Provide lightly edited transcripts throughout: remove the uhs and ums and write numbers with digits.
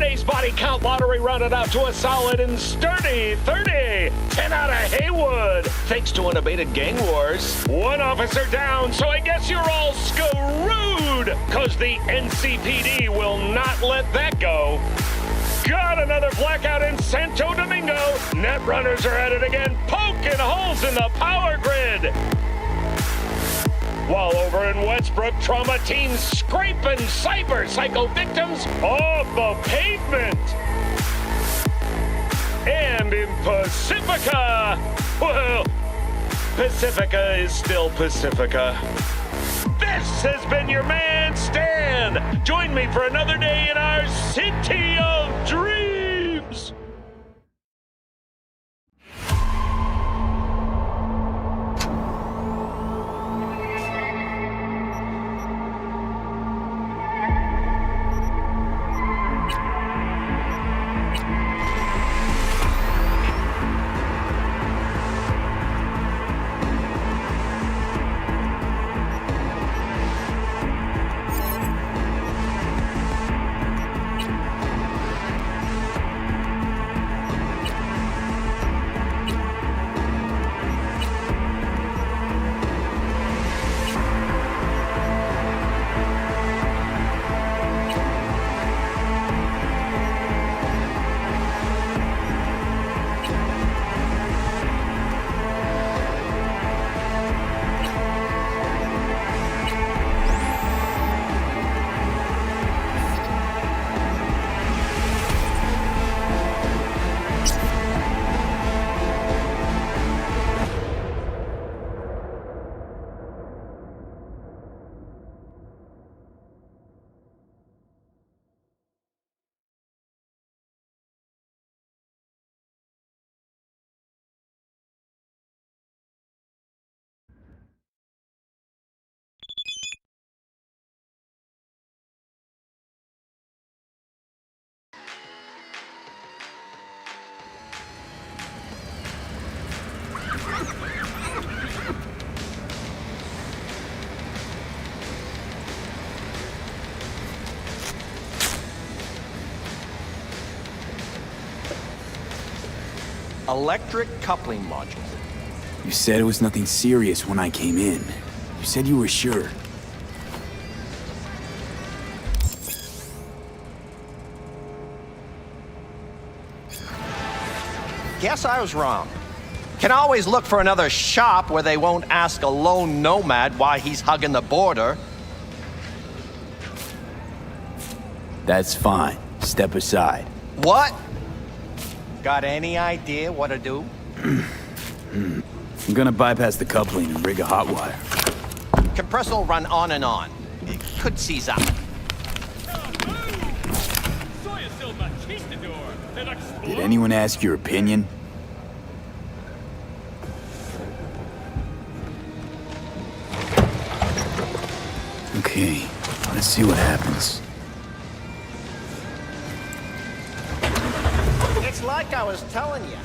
Today's body count lottery rounded out to a solid and sturdy 30. 10 out of Haywood, thanks to unabated gang wars. One officer down, so I guess you're all screwed, cause the NCPD will not let that go. Got another blackout in Santo Domingo. Netrunners are at it again, poking holes in the power grid. While over in Westbrook, trauma teams scraping cyber psycho victims off the pavement. And in Pacifica, well, Pacifica is still Pacifica. This has been your man, Stan. Join me for another day in our city of dreams. Electric coupling module. You said it was nothing serious when I came in. You said you were sure. Guess I was wrong. Can always look for another shop where they won't ask a lone nomad why he's hugging the border. That's fine. Step aside. What? Got any idea what to do? I'm gonna bypass the coupling and rig a hot wire. Compressor will run on and on. It could seize up. Did anyone ask your opinion? Okay, let's see what happens. It's like I was telling you.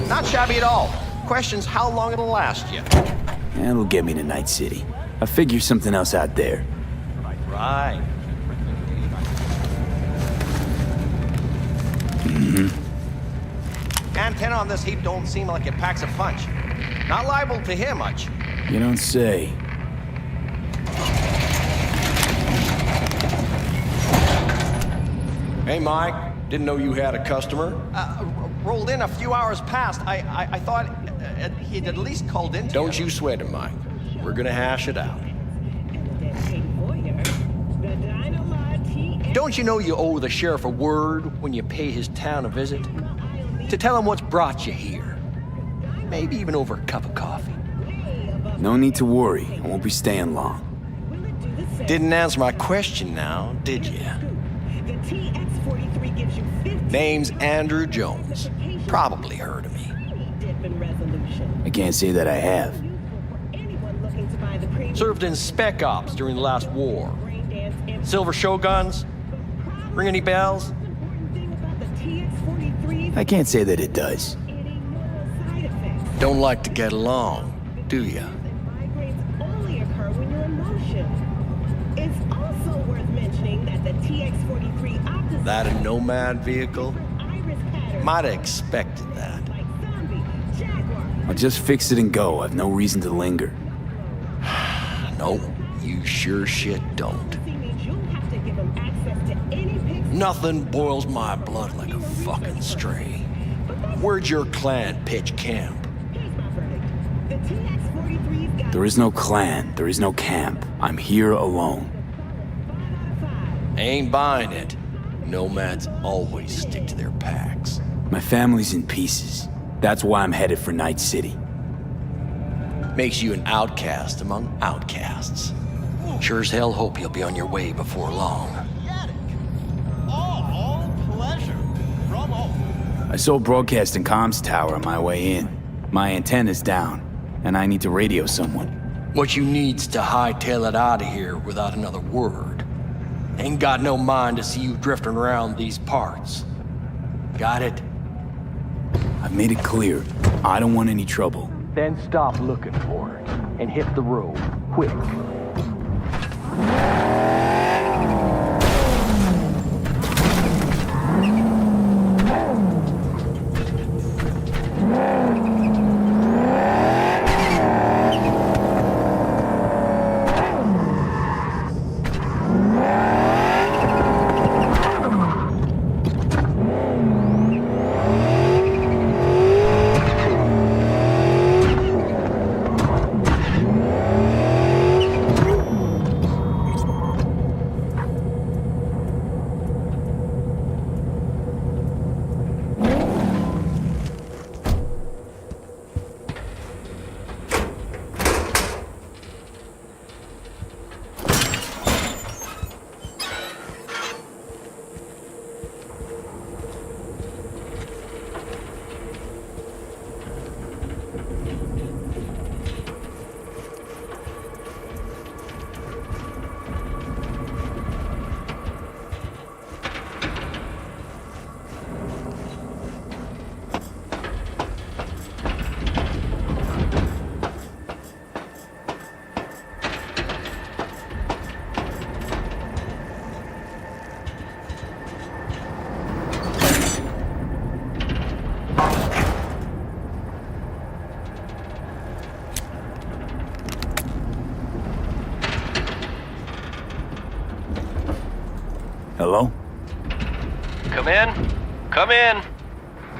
Not shabby at all. Question's how long it'll last you. That'll get me to Night City. I'll figure something else out there. Right. Antenna on this heap don't seem like it packs a punch. Not liable to hear much. You don't say. Hey, Mike. Didn't know you had a customer. Rolled in a few hours past. I thought he'd at least called in to Don't you sweat it, Mike. We're gonna hash it out. Don't you know you owe the sheriff a word when you pay his town a visit? To tell him what's brought you here. Maybe even over a cup of coffee. No need to worry. I won't be staying long. Didn't answer my question now, did you? Name's Andrew Jones. Probably heard of me. I can't say that I have. Served in Spec Ops during the last war. Silver Shoguns? Ring any bells? I can't say that it does. Don't like to get along, do ya? That a Nomad vehicle? Might have expected that. I'll just fix it and go. I've no reason to linger. No, you sure shit don't. Nothing boils my blood like a fucking stray. Where'd your clan pitch camp? There is no clan. There is no camp. I'm here alone. Ain't buying it. Nomads always stick to their packs. My family's in pieces. That's why I'm headed for Night City. Makes you an outcast among outcasts. Sure as hell hope you'll be on your way before long. I saw a broadcasting comms tower on my way in. My antenna's down, and I need to radio someone. What you need's to hightail it out of here without another word. Ain't got no mind to see you drifting around these parts. Got it? I've made it clear. I don't want any trouble. Then stop looking for it and hit the road, quick. Hello? Come in. Come in.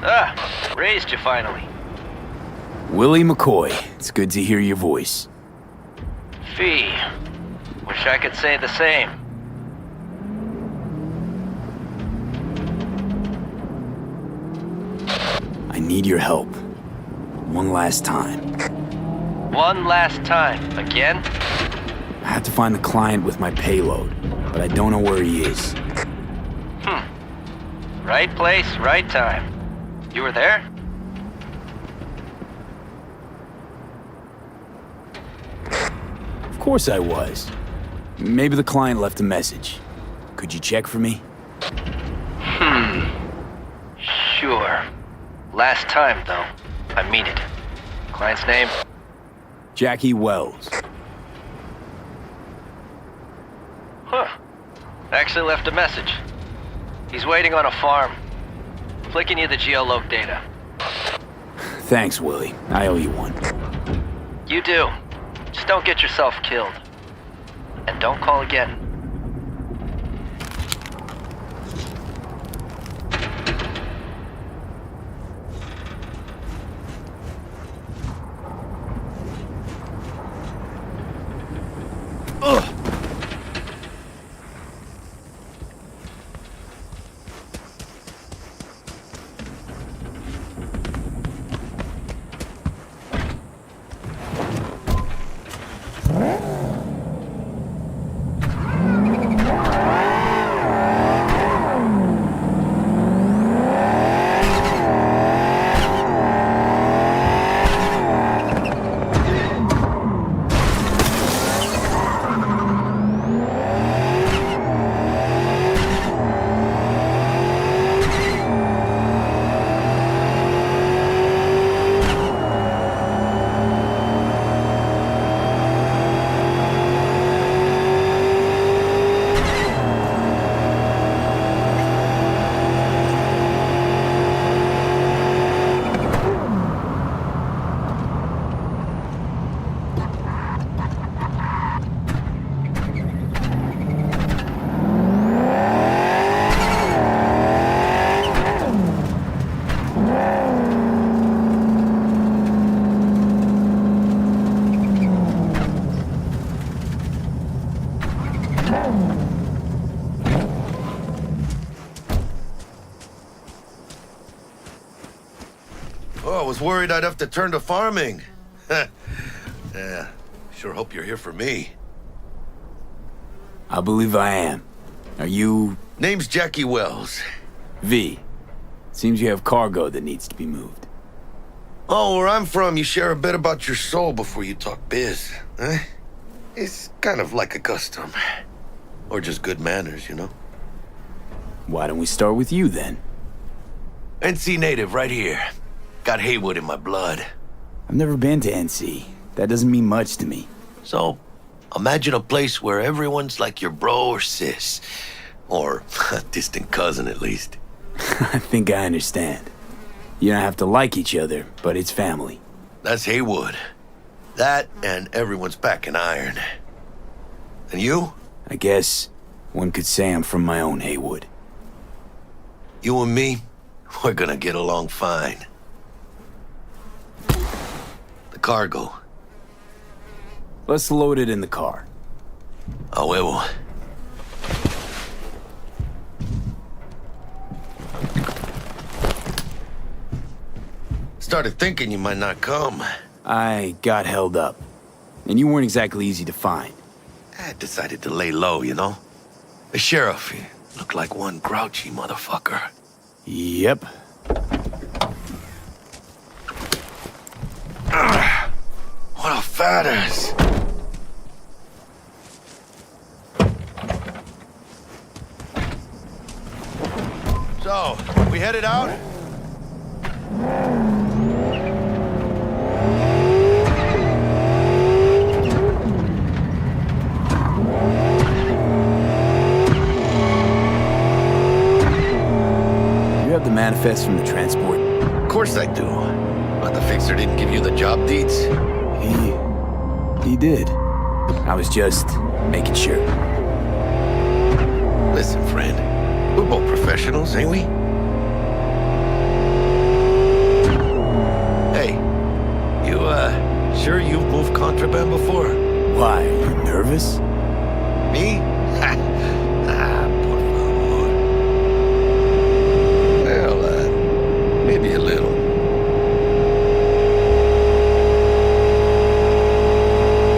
Ah, raised you finally. Willie McCoy. It's good to hear your voice. Fee. Wish I could say the same. I need your help. One last time. One last time. Again? I have to find the client with my payload, but I don't know where he is. Right place, right time. You were there? Of course I was. Maybe the client left a message. Could you check for me? Sure. Last time, though. I mean it. Client's name? Jackie Wells. Huh. Actually left a message. He's waiting on a farm. Flicking you the geolog data. Thanks, Willie. I owe you one. You do. Just don't get yourself killed. And don't call again. was worried I'd have to turn to farming. Yeah, sure hope you're here for me. I believe I am. Are you... Name's Jackie Wells. V? Seems you have cargo that needs to be moved. Oh, where I'm from, you share a bit about your soul before you talk biz, huh? It's kind of like a custom. Or just good manners, you know? Why don't we start with you, then? NC native, right here. Got Haywood in my blood. I've never been to NC. That doesn't mean much to me. So, imagine a place where everyone's like your bro or sis. Or a distant cousin, at least. I think I understand. You don't have to like each other, but it's family. That's Haywood. That and everyone's packing iron. And you? I guess one could say I'm from my own Haywood. You and me, we're gonna get along fine. The cargo. Let's load it in the car. A huevo. Started thinking you might not come. I got held up. And you weren't exactly easy to find. I decided to lay low, you know? The sheriff, he looked like one grouchy motherfucker. Yep. What a fat ass. So, we headed out? You have the manifest from the transport? Of course I do. But the fixer didn't give you the job deeds? He did. I was just making sure. Listen, friend. We're both professionals, ain't we? Hey, you, sure you've moved contraband before? Why, are you nervous? Me? Por favor. Well, maybe a little.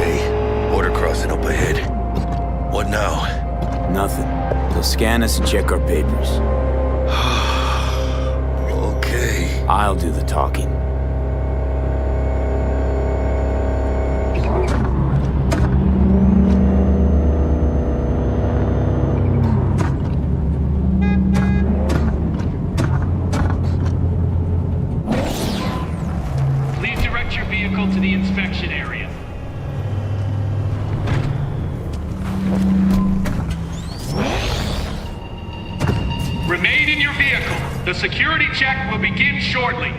Hey, border crossing up ahead. What now? Nothing. They'll scan us and check our papers. Okay. I'll do the talking. Please direct your vehicle to the inspection area. Remain in your vehicle. The security check will begin shortly.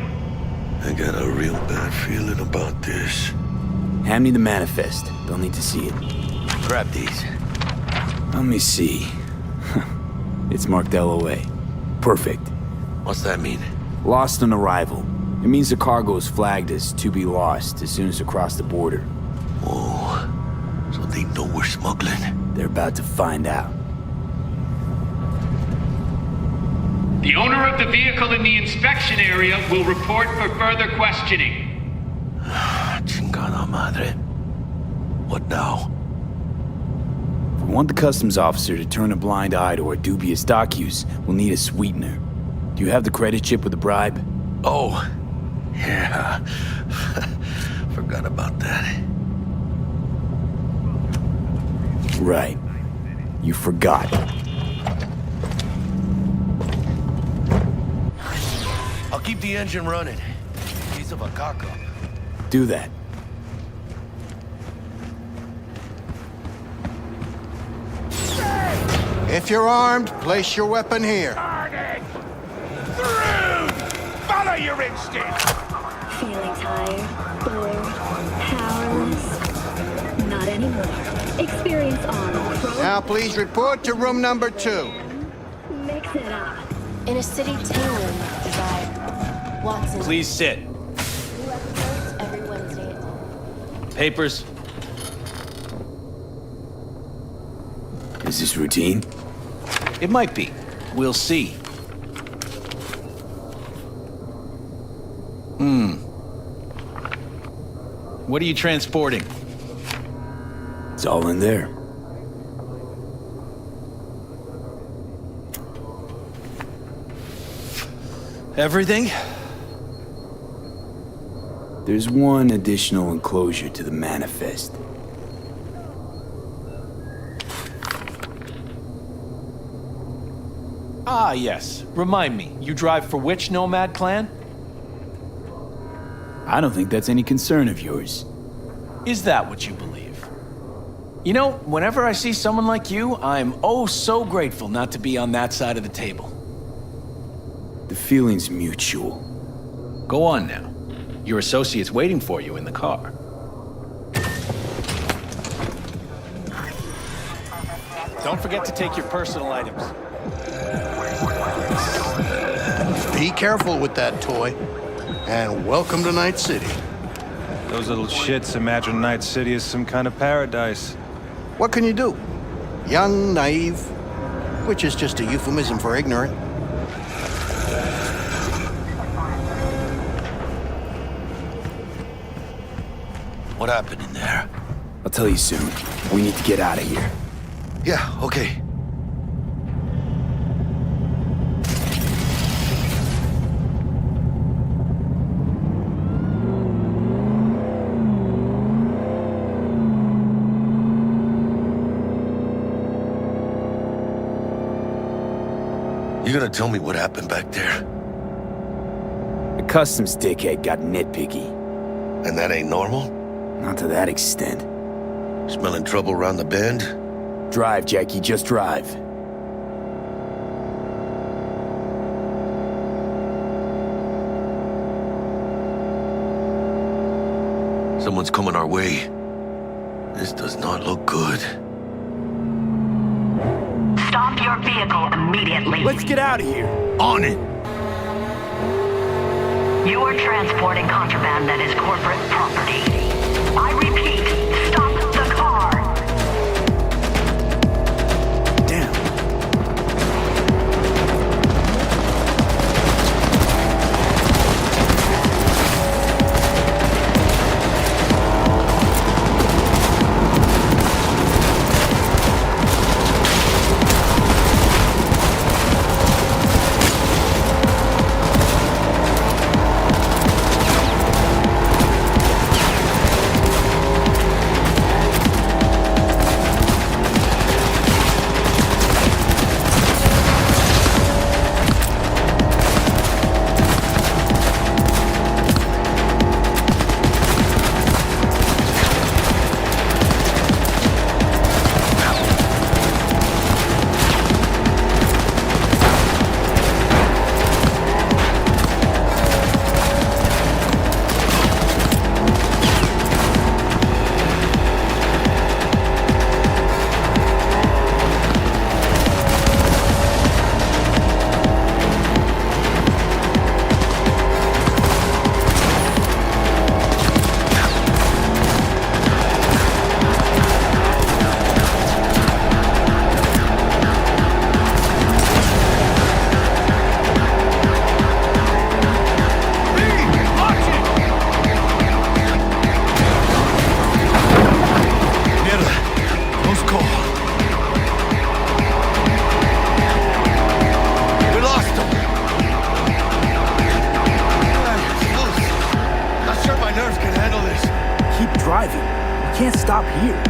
I got a real bad feeling about this. Hand me the manifest. They'll need to see it. Grab these. Let me see. It's marked LOA. Perfect. What's that mean? Lost on arrival. It means the cargo is flagged as to be lost as soon as across the border. Oh, so they know we're smuggling. They're about to find out. The owner of the vehicle in the inspection area will report for further questioning. Chingada madre. What now? If we want the customs officer to turn a blind eye to our dubious dock use, we'll need a sweetener. Do you have the credit chip with the bribe? Oh, yeah. Forgot about that. Right. You forgot. I'll keep the engine running. In case of a cock-up. Do that. If you're armed, place your weapon here. Through! Follow your instinct! Feeling tired, bored, powerless? Not anymore. Experience on Pro. Now please report to room number 2. Mix it up. In a city tailoring that desire. Watson. Please sit. New episodes every Wednesday at 10. Papers. Is this routine? It might be. We'll see. What are you transporting? It's all in there. Everything? There's one additional enclosure to the manifest. Ah, yes. Remind me, you drive for which nomad clan? I don't think that's any concern of yours. Is that what you believe? You know, whenever I see someone like you, I'm oh so grateful not to be on that side of the table. The feeling's mutual. Go on now. Your associate's waiting for you in the car. Don't forget to take your personal items. Be careful with that toy. And welcome to Night City. Those little shits imagine Night City is some kind of paradise. What can you do? Young, naive, which is just a euphemism for ignorant. What happened in there? I'll tell you soon. We need to get out of here. Yeah, okay. You gonna tell me what happened back there? The customs dickhead got nitpicky. And that ain't normal? Not to that extent. Smelling trouble around the bend? Drive, Jackie, just drive. Someone's coming our way. This does not look good. Stop your vehicle immediately. Let's get out of here. On it! You are transporting contraband that is corporate property. I repeat, stop the car. Damn. driving. We can't stop here.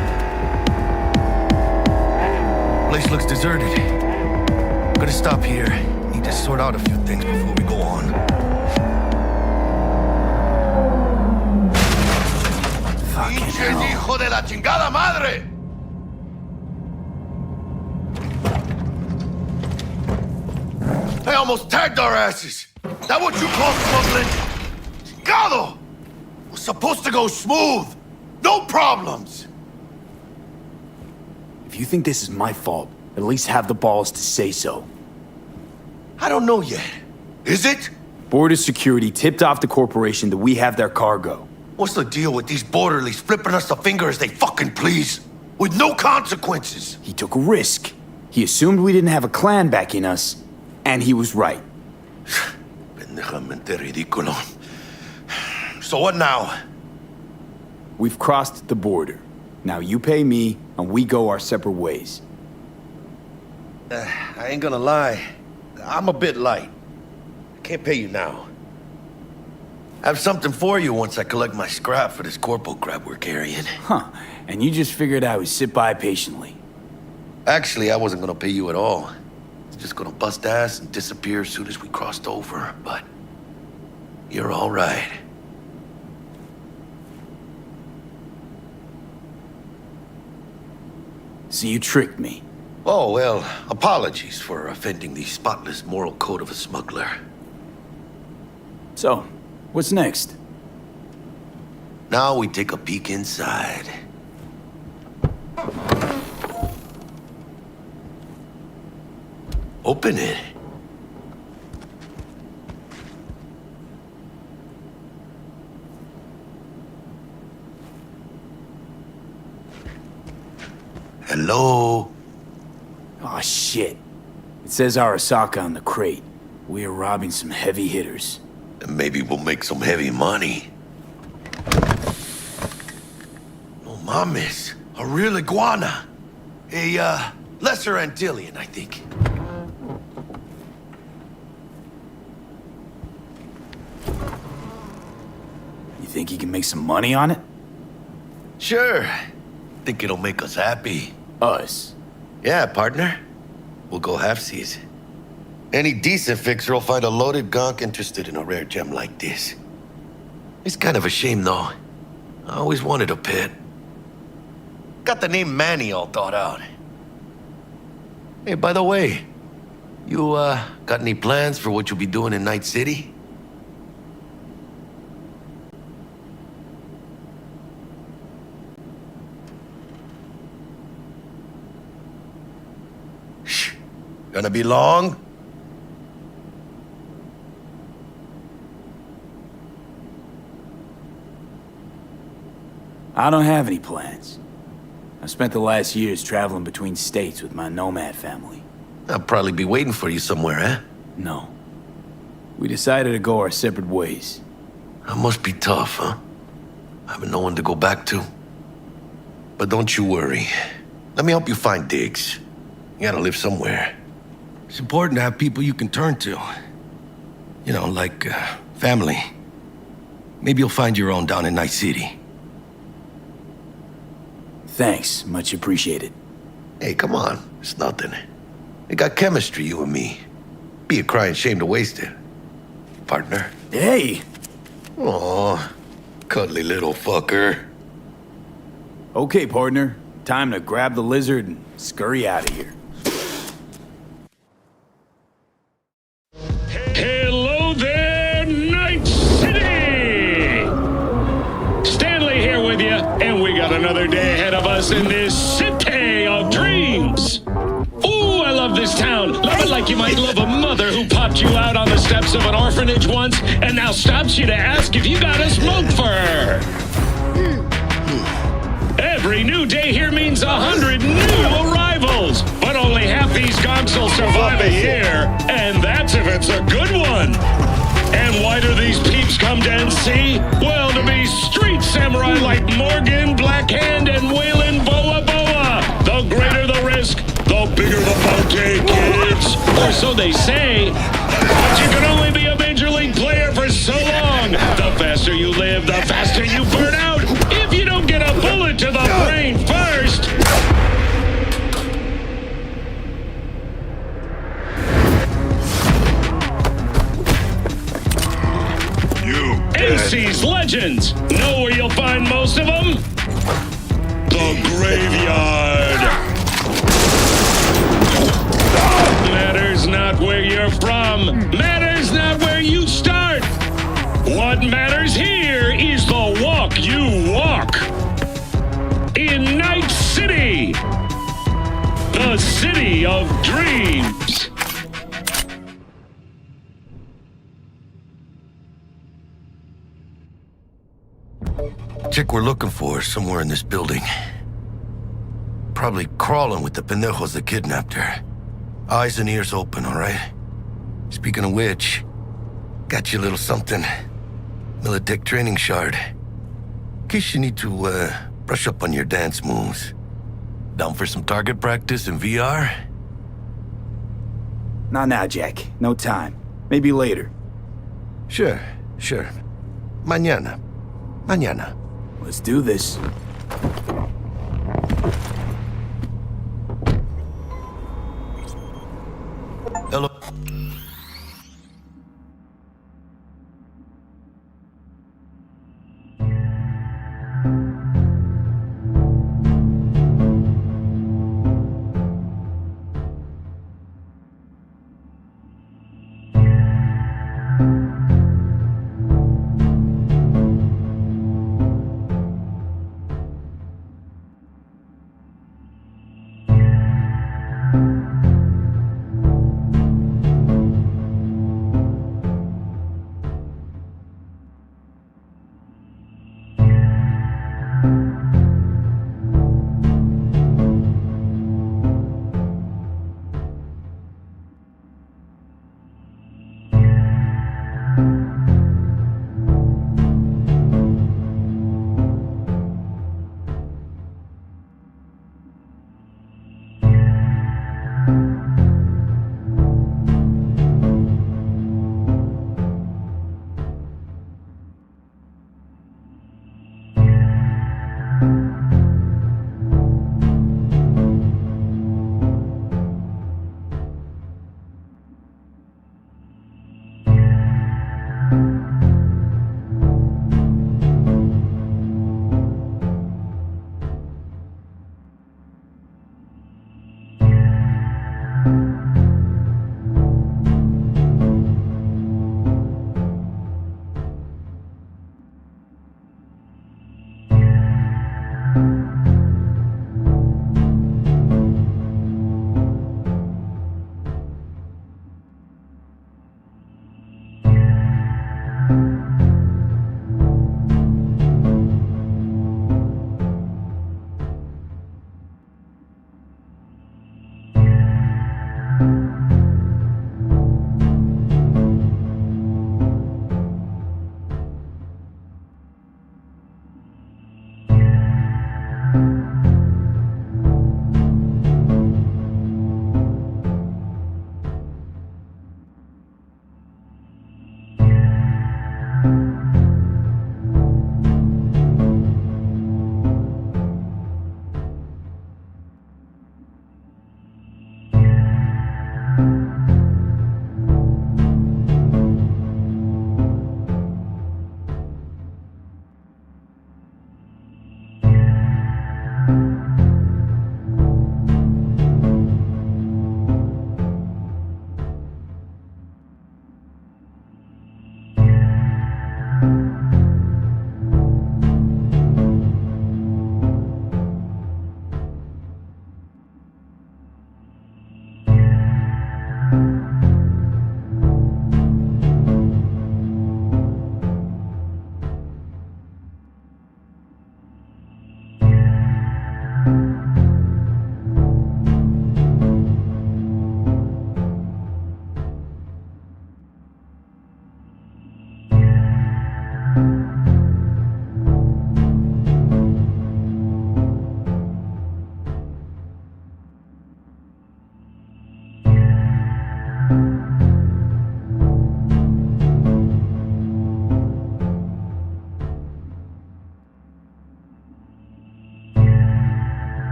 Place looks deserted. Gonna stop here. Need to sort out a few things before we go on. Fucking hell. ¡Hijo de la chingada madre! They almost tagged our asses. That what you call smuggling? Chingado! Was supposed to go smooth. No problems. If you think this is my fault, at least have the balls to say so. I don't know yet. Is it? Border security tipped off the corporation that we have their cargo. What's the deal with these borderlies flipping us the finger as they fucking please? With no consequences. He took a risk. He assumed we didn't have a clan backing us, and he was right. Pendejamente ridículo. So what now? We've crossed the border. Now you pay me, and we go our separate ways. I ain't gonna lie. I'm a bit light. I can't pay you now. I have something for you once I collect my scrap for this corpo crap we're carrying. Huh. And you just figured I would sit by patiently. Actually, I wasn't gonna pay you at all. It's just gonna bust ass and disappear as soon as we crossed over, but you're all right. So you tricked me. Oh, well, apologies for offending the spotless moral code of a smuggler. So, what's next? Now we take a peek inside. Open it. Hello? Aw, shit. It says Arasaka on the crate. We are robbing some heavy hitters. And maybe we'll make some heavy money. Oh, mames. A real iguana. A, lesser Antillean, I think. You think you can make some money on it? Sure. Think it'll make us happy. Us? Yeah, partner. We'll go halfsies. Any decent fixer will find a loaded gonk interested in a rare gem like this. It's kind of a shame, though. I always wanted a pet. Got the name Manny all thought out. Hey, by the way, you, got any plans for what you'll be doing in Night City? Shh. Gonna be long? I don't have any plans. I spent the last years traveling between states with my nomad family. I'll probably be waiting for you somewhere, eh? No. We decided to go our separate ways. That must be tough, huh? Having no one to go back to. But don't you worry. Let me help you find digs. You gotta live somewhere. It's important to have people you can turn to. You know, like, family. Maybe you'll find your own down in Night City. Thanks, much appreciated. Hey, come on. It's nothing. We got chemistry, you and me. Be a crying shame to waste it. Partner. Hey! Aw, cuddly little fucker. Okay, partner. Time to grab the lizard and scurry out of here. Hello there, Night City! Stanley here with you, and we got another day ahead of us in this city of dreams. Ooh, I love this town. Love it like you might love a mother who popped you out on the steps of an orphanage once and now stops you to ask if you got a smoke for her. Every new day here means 100 new arrivals, but only half these gonks will survive a year, and that's if it's a good one. And why do these peeps come to NC? Well, to be street samurai like Morgan, Blackhand, and Waylon Boa Boa. The greater the risk, the bigger the bounty, kids. Or so they say. But you can only be a major league player for so long. The faster you live, the faster you burn out. If you don't get a bullet to the brain first. NC's legends. Know where you'll find most of them? The graveyard. Matters not where you're from. Matters not where you start. What matters here is the walk you walk. In Night City. The city of dreams. Chick we're looking for is somewhere in this building. Probably crawling with the pendejos that kidnapped her. Eyes and ears open, all right? Speaking of which, got you a little something. Militech training shard. Guess you need to, brush up on your dance moves. Down for some target practice in VR? Not now, Jack. No time. Maybe later. Sure. Mañana. Let's do this. Hello?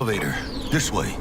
Elevator, this way.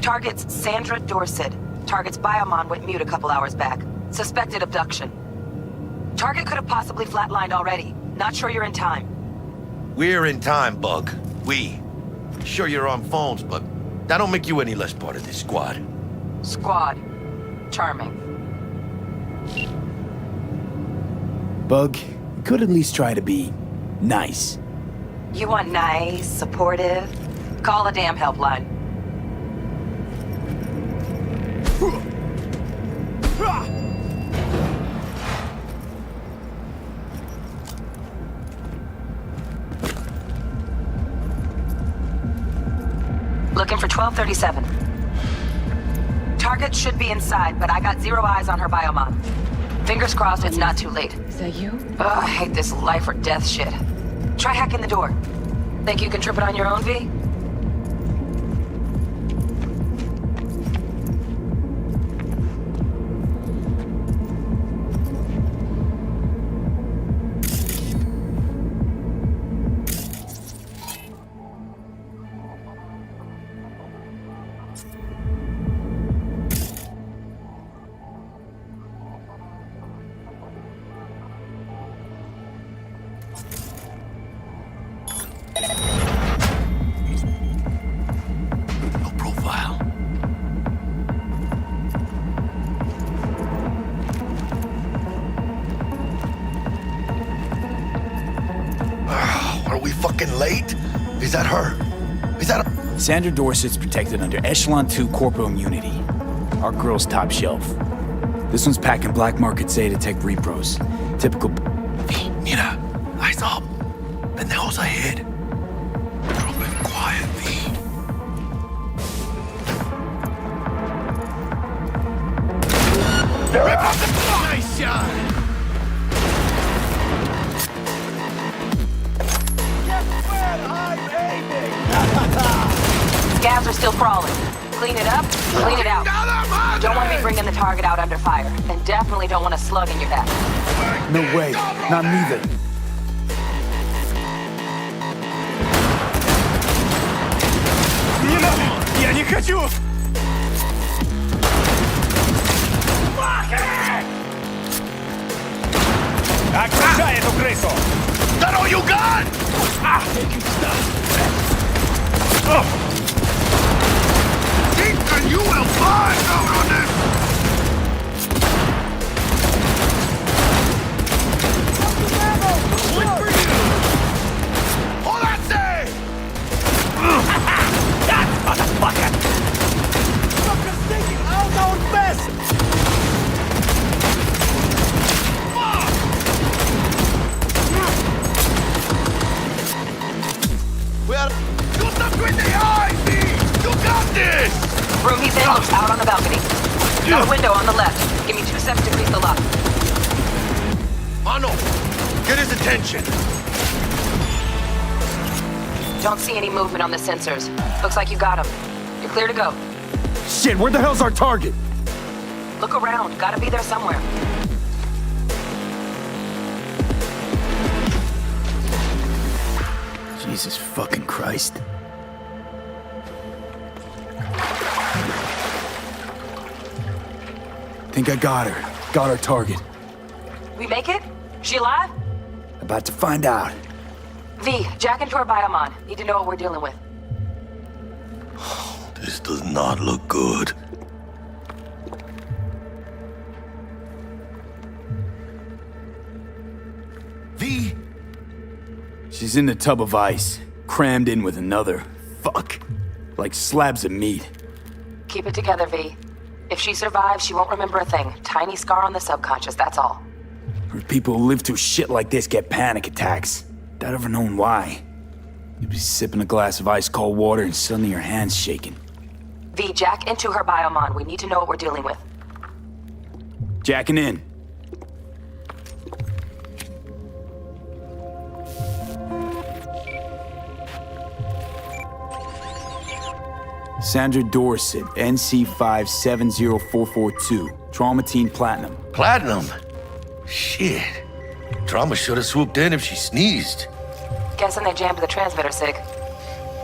Target's Sandra Dorset. Target's biomon went mute a couple hours back. Suspected abduction. Target could have possibly flatlined already. Not sure you're in time. We're in time, Bug. We. Sure you're on phones, but that don't make you any less part of this squad. Squad. Charming. Bug, you could at least try to be nice. You want nice, supportive? Call a damn helpline. Looking for 1237. Target should be inside, but I got 0 eyes on her biomon. Fingers crossed it's not too late. Is that you? Ugh, I hate this life or death shit. Try hacking the door. Think you can trip it on your own, V? Late? Is that her? Is that a... Sandra Dorset's protected under Echelon 2 Corpo Immunity. Our girl's top shelf. This one's packing black market Zetatech repros. Typical... V, mira. Eyes up. Pendejos ahead. Girl, been quiet, V. Rip off the... Nice shot! Scavs are still crawling. Clean it up, clean it out. Don't want to be bringing the target out under fire. And definitely don't want a slug in your back. No way. Not neither. Я не хочу! Окружай эту крысу! That all you got? Think you will find out on this! Look for you! All I say! That motherfucker! Fucker's thinking I'll know best! Well, shoot them with the eyes! Sid looks out on the balcony. Got a window on the left. Give me 2 seconds to grease the lock. Mano, get his attention. Don't see any movement on the sensors. Looks like you got him. You're clear to go. Shit, where the hell's our target? Look around. Gotta be there somewhere. Jesus fucking Christ. Think I got her. Got our target. We make it? She alive? About to find out. V, jack into her biomon. Need to know what we're dealing with. This does not look good. V? She's in the tub of ice, crammed in with another. Fuck. Like slabs of meat. Keep it together, V. If she survives, she won't remember a thing. Tiny scar on the subconscious, that's all. Heard people who live through shit like this get panic attacks. Doubt ever known why. You'd be sipping a glass of ice-cold water and suddenly your hand's shaking. V, jack into her biomon. We need to know what we're dealing with. Jacking in. Sandra Dorset, NC570442, Traumatine Platinum. Platinum? Shit. Trauma should have swooped in if she sneezed. Guessing they jammed the transmitter, Sig.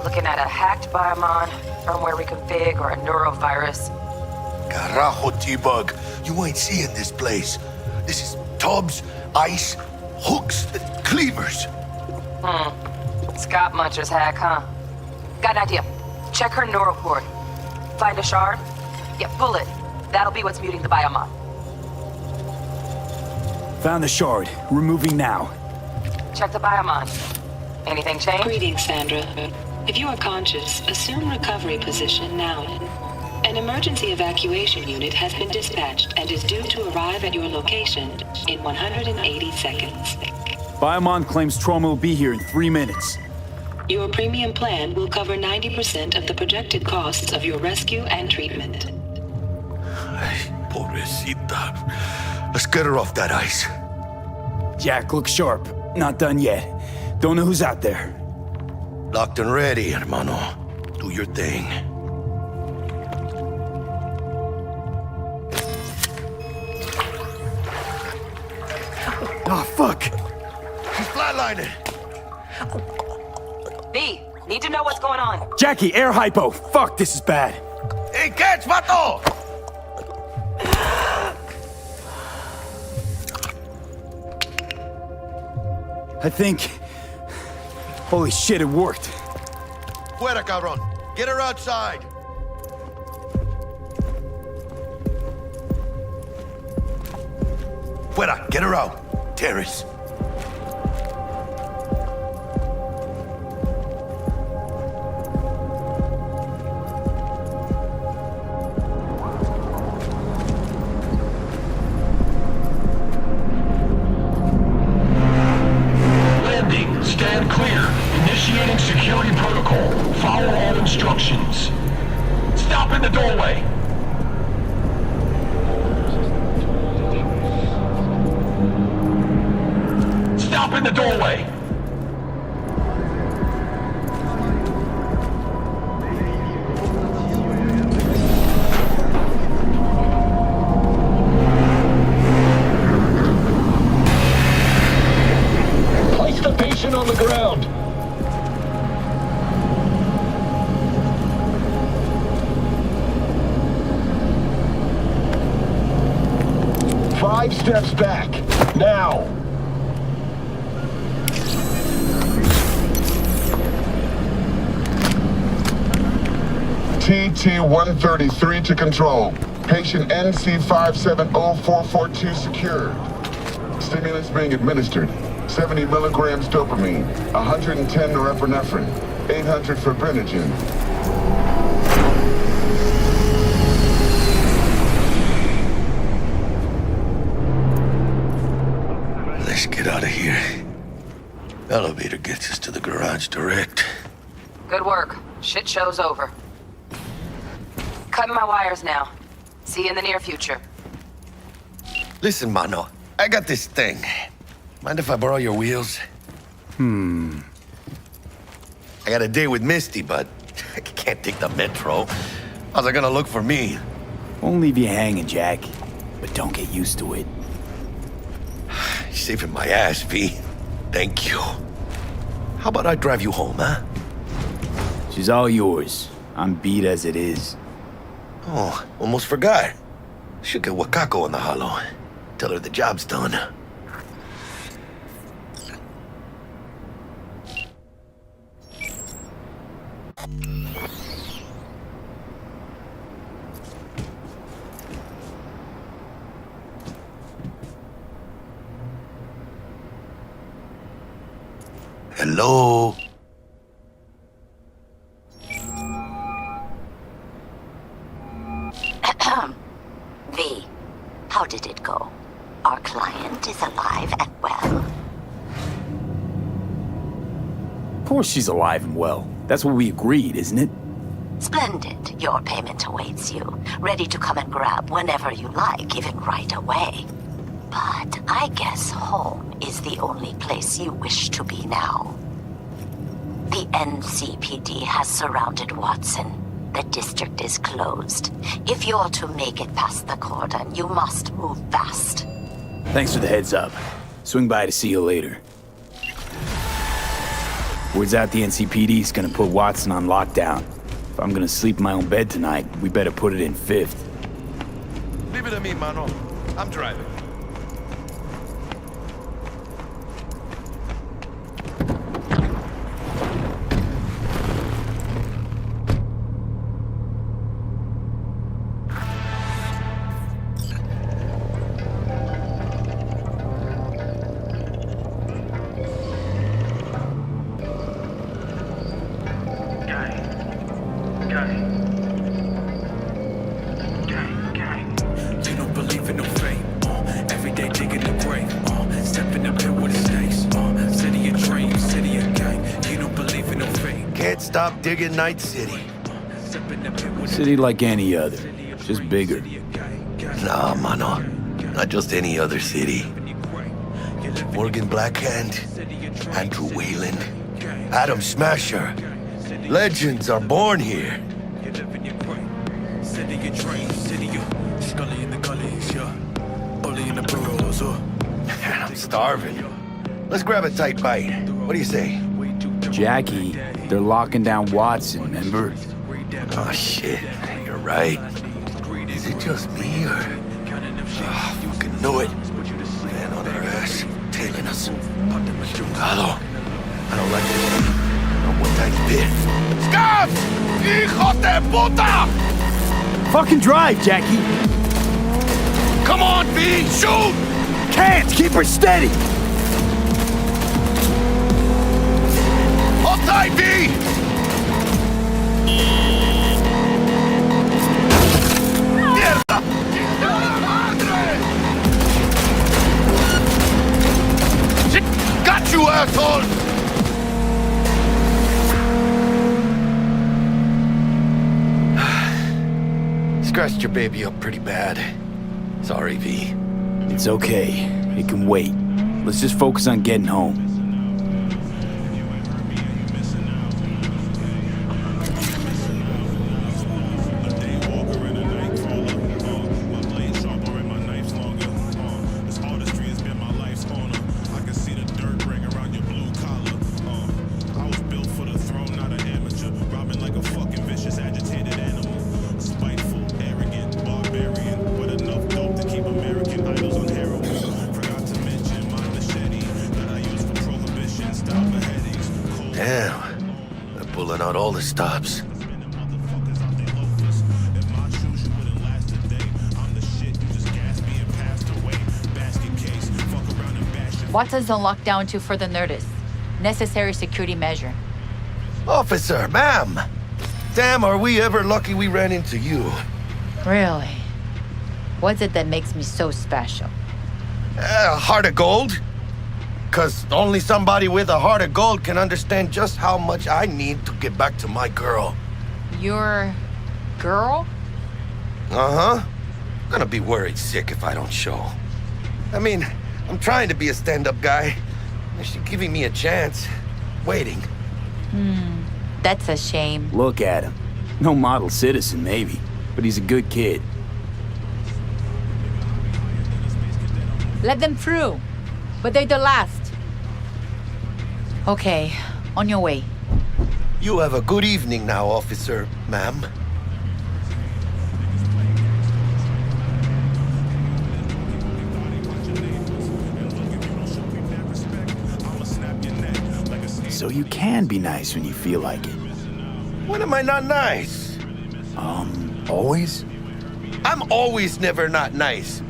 Looking at a hacked biomon, firmware reconfig, or a neurovirus. Carajo, T-Bug. You ain't seeing this place. This is tubs, ice, hooks, cleavers. Scott Muncher's hack, huh? Got an idea. Check her neural port. Find a shard? Yeah, pull it. That'll be what's muting the biomon. Found the shard. Removing now. Check the biomon. Anything change? Greetings, Sandra. If you are conscious, assume recovery position now. An emergency evacuation unit has been dispatched and is due to arrive at your location in 180 seconds. Biomon claims trauma will be here in 3 minutes. Your premium plan will cover 90% of the projected costs of your rescue and treatment. Ay, pobrecita. Let's get her off that ice. Jack, look sharp. Not done yet. Don't know who's out there. Locked and ready, hermano. Do your thing. Oh, fuck. She's flatlining. V, need to know what's going on. Jackie, air hypo. Fuck, this is bad. Hey, catch, vato! I think... Holy shit, it worked. Fuera, cabrón. Get her outside. Fuera, get her out. Terrace. Stand clear. Initiating security protocol. Follow all instructions. Stop in the doorway. Stop in the doorway. On the ground. Five steps back. Now. TT-133 to control. Patient NC570442 secured. Stimulants being administered. 70 milligrams dopamine, 110 norepinephrine, 800 fibrinogen. Let's get out of here. Elevator gets us to the garage direct. Good work. Shit show's over. Cutting my wires now. See you in the near future. Listen, mano, I got this thing. Mind if I borrow your wheels? I got a date with Misty, but I can't take the metro. How's it gonna look for me? Won't leave you hanging, Jack. But don't get used to it. You're saving my ass, V. Thank you. How about I drive you home, huh? She's all yours. I'm beat as it is. Oh, almost forgot. Should get Wakako in the hollow. Tell her the job's done. Hello? V, how did it go? Our client is alive and well. Of course she's alive and well. That's what we agreed, isn't it? Splendid. Your payment awaits you, ready to come and grab whenever you like, even right away. But I guess home is the only place you wish to be now. The NCPD has surrounded Watson. The district is closed. If you're to make it past the cordon, you must move fast. Thanks for the heads up. Swing by to see you later. Word's out the NCPD's gonna put Watson on lockdown. If I'm gonna sleep in my own bed tonight, we better put it in 5th. Leave it to me, mano. I'm driving. Stop digging Night City. City like any other, just bigger. Nah, mano. Not just any other city. Morgan Blackhand, Andrew Wayland, Adam Smasher. Legends are born here. Man, I'm starving. Let's grab a tight bite. What do you say? Jackie, they're locking down Watson, remember? Oh, shit. You're right. Is it just me, or... Oh, fucking knew it. Man on our ass, tailing us. Chungado. I don't like this. No more tight bit. Scab! Hijo de puta! Fucking drive, Jackie! Come on, B! Shoot! Can't! Keep her steady! Hold tight, V! Mierda! Got you, asshole! Scratched your baby up pretty bad. Sorry, V. It's okay. It can wait. Let's just focus on getting home. Damn, they're pulling out all the stops. Watson's on lockdown until further notice. Necessary security measure. Officer, ma'am! Damn, are we ever lucky we ran into you. Really? What's it that makes me so special? A heart of gold? 'Cause only somebody with a heart of gold can understand just how much I need to get back to my girl. Your girl? Uh-huh. Gonna be worried sick if I don't show. I mean, I'm trying to be a stand-up guy. She's giving me a chance. Waiting. That's a shame. Look at him. No model citizen, maybe, but he's a good kid. Let them through. But they're the last. Okay, on your way. You have a good evening now, officer, ma'am. So you can be nice when you feel like it. When am I not nice? Always? I'm always never not nice.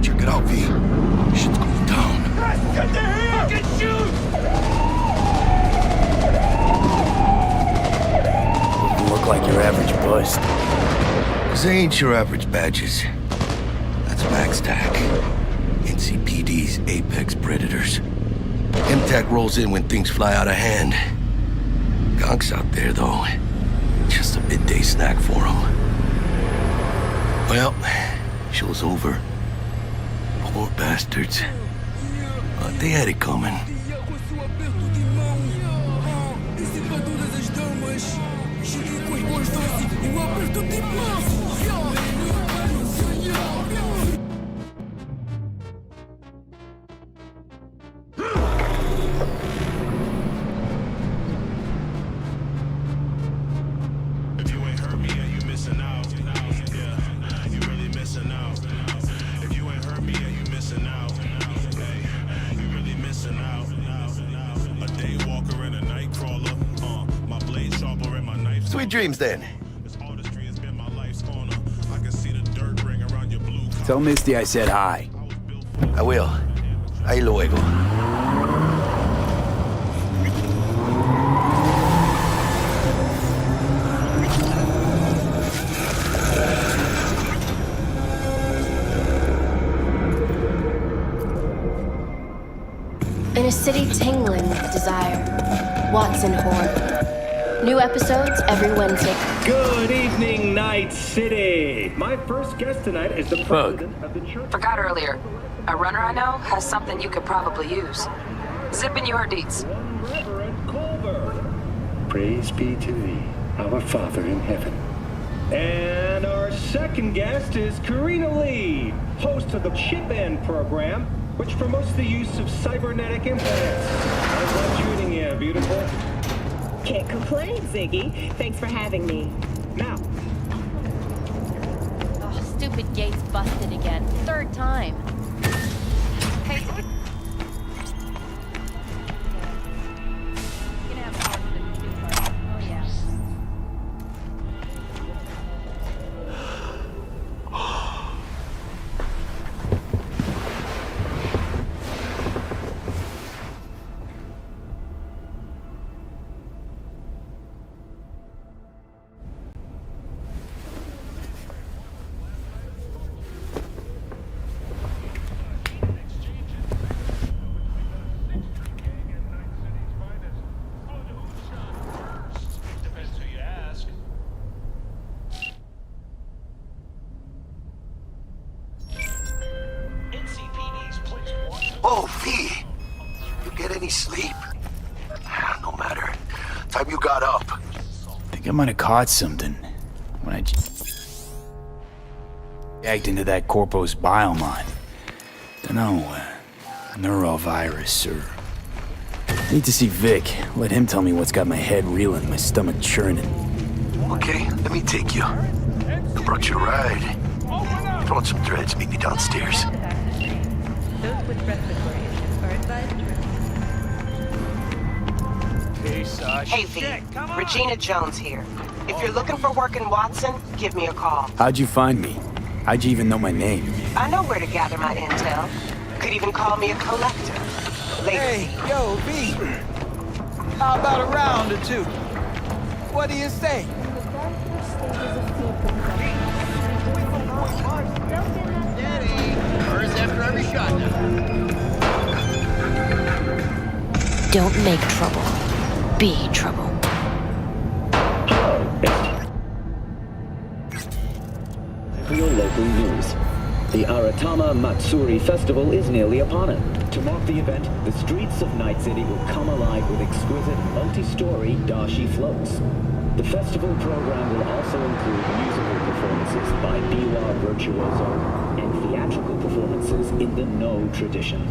Check it out, V. Shit's going down. Get the hell! Get shoot! You look like your average bust. These ain't your average badges. That's Backstack. NCPD's apex predators. MTAC rolls in when things fly out of hand. Gonk's out there, though. Just a midday snack for him. Well, show's over. Poor bastards. But they had it coming. Sweet dreams, then. Tell Misty I said hi. I will. Ahí luego. In a city tingling with desire, Watson Horn. New episodes every Wednesday. Good evening, Night City. My first guest tonight is the president of the church. Forgot earlier. A runner I know has something you could probably use. Zipping you her deets. Reverend Culver. Praise be to thee, our Father in heaven. And our second guest is Karina Lee, host of the Chip In program, which promotes the use of cybernetic implants. How's that shooting you, beautiful? Can't complain, Ziggy. Thanks for having me. Now. Oh, stupid gate's busted again. Third time. Hey. Oh, V. You get any sleep? No matter. Time you got up. Think I might have caught something when I jacked into that Corpo's biomon. Dunno, neurovirus or... Need to see Vic. Let him tell me what's got my head reeling, my stomach churning. Okay, let me take you. I brought you a ride. Throw on some threads, meet me downstairs. Those with respiratory issues are advised to... Hey, V. Regina Jones here. If you're looking for work in Watson, give me a call. How'd you find me? How'd you even know my name? I know where to gather my intel. Could even call me a collector. Later. Hey, yo, V. How about a round or two? What do you say? First after every shot now. Don't make trouble. Be trouble. For your local news. The Aratama Matsuri Festival is nearly upon us. To mark the event, the streets of Night City will come alive with exquisite multi-story dashi floats. The festival program will also include musical performances by biwa virtuoso and theatrical performances in the No tradition.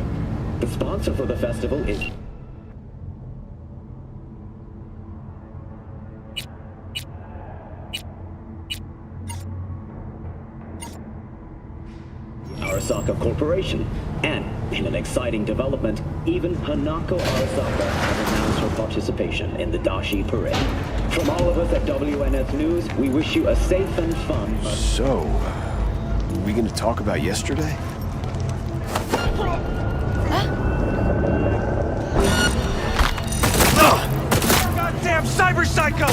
The sponsor for the festival is Arasaka Corporation. And, in an exciting development, even Hanako Arasaka has announced her participation in the Dashi Parade. From all of us at WNS News, we wish you a safe and fun... So, are we gonna talk about yesterday? Goddamn cyber psycho!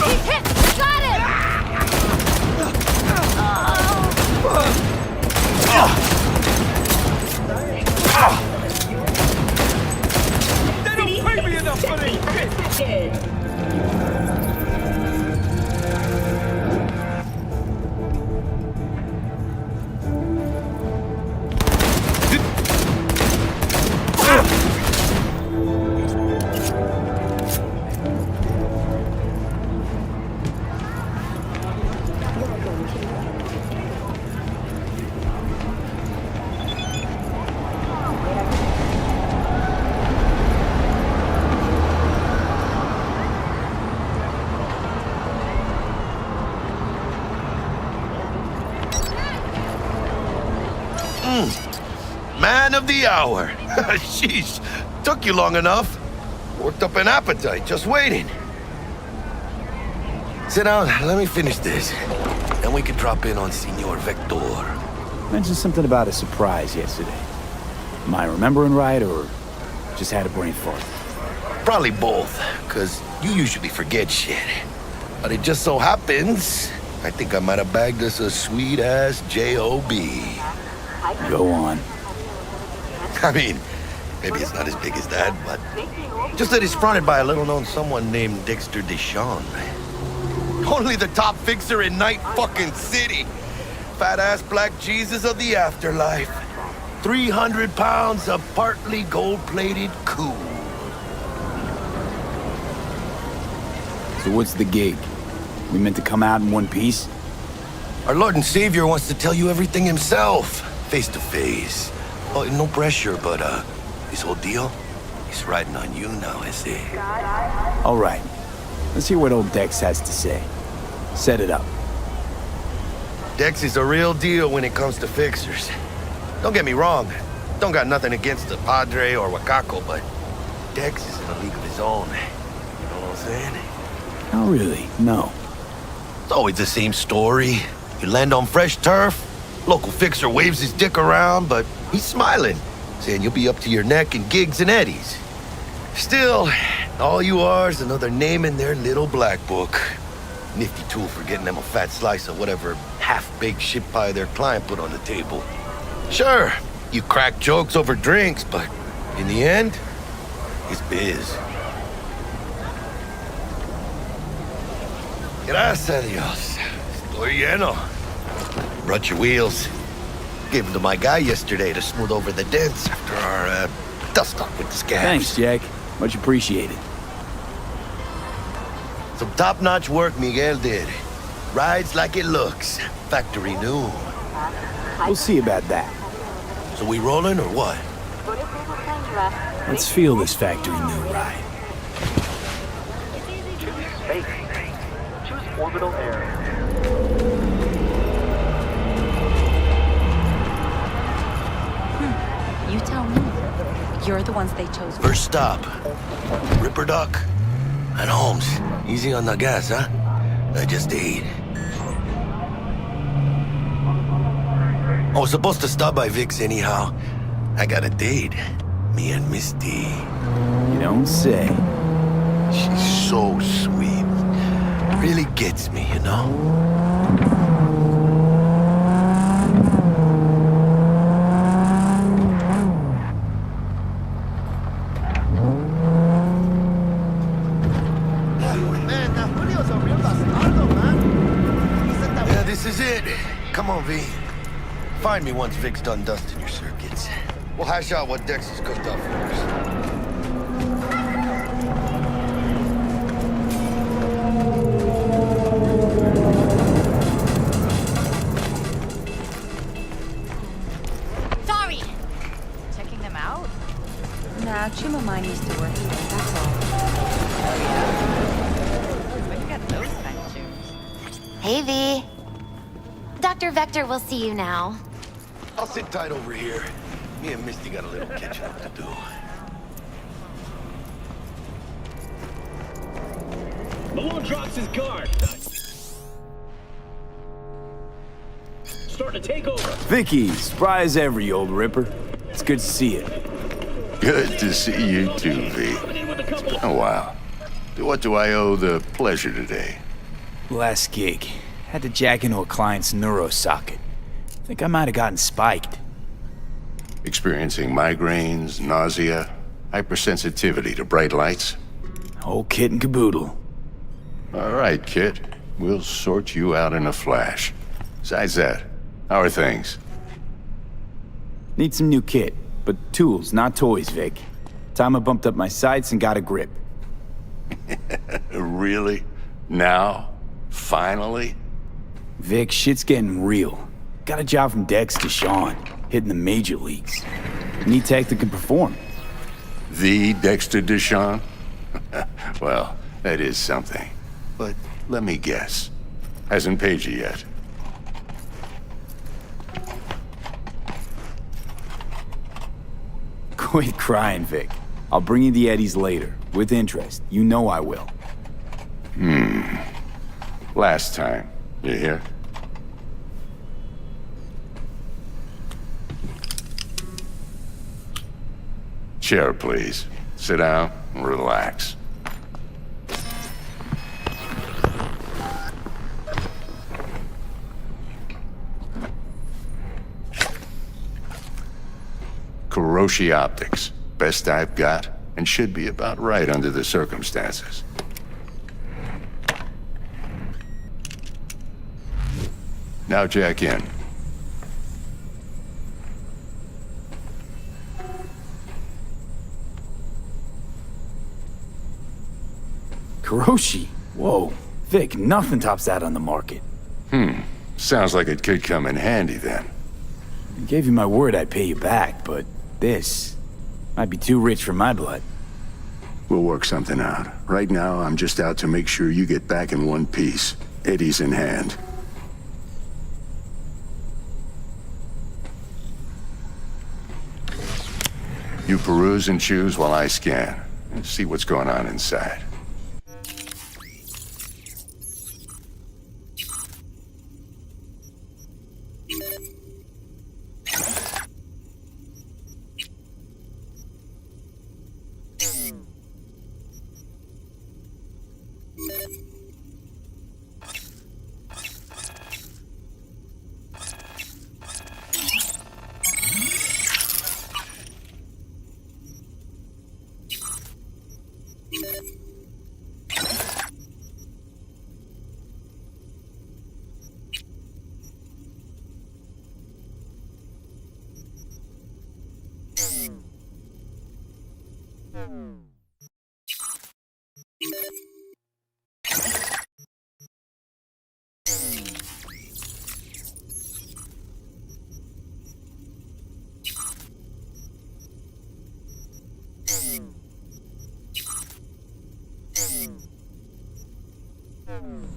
He's hit! Got it! They don't pay me enough for this shit! Man of the hour. Sheesh, took you long enough. Worked up an appetite, just waiting. Sit down, let me finish this. Then we can drop in on Senor Vector. Mentioned something about a surprise yesterday. Am I remembering right, or just had a brain fart? Probably both, because you usually forget shit. But it just so happens, I think I might have bagged us a sweet-ass J.O.B. Go on. I mean, maybe it's not as big as that, but just that it's fronted by a little-known someone named Dexter Deshawn. Only the top fixer in Night fucking City. Fat-ass black Jesus of the afterlife. 300 pounds of partly gold-plated cool. So what's the gig? We meant to come out in one piece? Our Lord and Savior wants to tell you everything himself, face to face. Oh, no pressure, but this whole deal, he's riding on you now, I see. All right. Let's hear what old Dex has to say. Set it up. Dex is a real deal when it comes to fixers. Don't get me wrong, don't got nothing against the Padre or Wakako, but Dex is in a league of his own. You know what I'm saying? Oh, really? No. It's always the same story. You land on fresh turf, local fixer waves his dick around, but he's smiling, saying you'll be up to your neck in gigs and eddies. Still, all you are is another name in their little black book. Nifty tool for getting them a fat slice of whatever half-baked shit pie their client put on the table. Sure, you crack jokes over drinks, but in the end, it's biz. Gracias a Dios. Estoy lleno. Brought your wheels. Gave them to my guy yesterday to smooth over the dents after our dust-up with the scabs. Thanks, Jack. Much appreciated. Some top-notch work Miguel did. Rides like it looks. Factory new. We'll see about that. So we rolling or what? Let's feel this factory new ride. Choose orbital area. You tell me. You're the ones they chose. First stop. Ripper Duck and Holmes. Easy on the gas, huh? I just ate. I was supposed to stop by Vic's anyhow. I got a date. Me and Misty. You don't say. She's so sweet. Really gets me, you know? Yeah, this is it. Come on, V. Find me once Vic's done dusting your circuits. We'll hash out what Dex has cooked up for us. Sorry! Checking them out? Nah, Jim of mine used to work here, that's all. Oh, yeah? Where you got those kind of shoes? Hey, V. Dr. Vector will see you now. I'll sit tight over here. Me and Misty got a little catching up to do. Malone drops his guard. Starting to take over. Vicky, spry as ever, you old ripper. It's good to see you. Good to see you too, V. It's been a while. To what do I owe the pleasure today? Last gig. Had to jack into a client's neuro socket. Think I might have gotten spiked. Experiencing migraines, nausea, hypersensitivity to bright lights? Whole kit and caboodle. All right, kid. We'll sort you out in a flash. Besides that, how are things? Need some new kit, but tools, not toys, Vic. Time I bumped up my sights and got a grip. Really? Now? Finally? Vic, shit's getting real. Got a job from Dex to Sean, hitting the major leagues. Need tech that can perform. The Dexter Deshawn? Well, that is something. But let me guess. Hasn't paid you yet. Quit crying, Vic. I'll bring you the eddies later, with interest. You know I will. Last time. You hear? Chair, please. Sit down and relax. Kuroshi Optics. Best I've got, and should be about right under the circumstances. Now jack in. Kuroshi? Whoa. Vic, nothing tops that on the market. Sounds like it could come in handy then. I gave you my word I'd pay you back, but this might be too rich for my blood. We'll work something out. Right now, I'm just out to make sure you get back in one piece. Eddie's in hand. You peruse and choose while I scan. And see what's going on inside.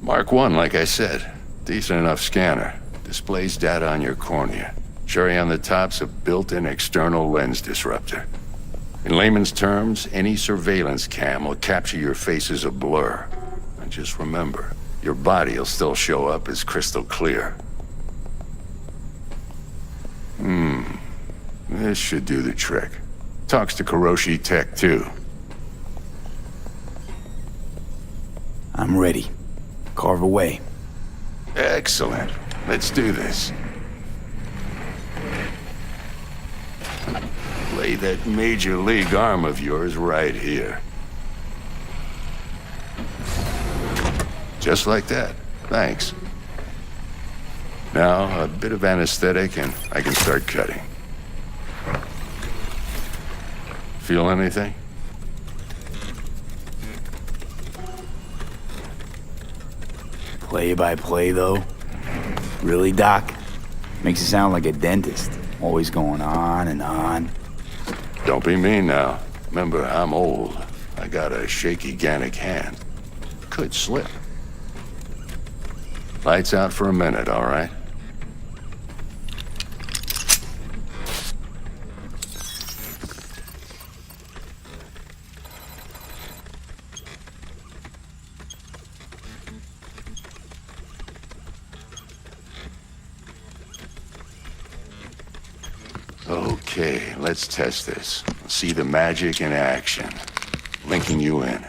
Mark 1, like I said. Decent enough scanner. Displays data on your cornea. Cherry on the top's a built-in external lens disruptor. In layman's terms, any surveillance cam will capture your face as a blur. And just remember, your body will still show up as crystal clear. This should do the trick. Talks to Kuroshi Tech, too. I'm ready. Carve away. Excellent. Let's do this. Lay that Major League arm of yours right here. Just like that. Thanks. Now, a bit of anesthetic and I can start cutting. Feel anything? Play by play, though? Really, Doc? Makes it sound like a dentist. Always going on and on. Don't be mean now. Remember, I'm old. I got a shaky Gannic hand. Could slip. Lights out for a minute, all right? Okay, let's test this. See the magic in action. Linking you in.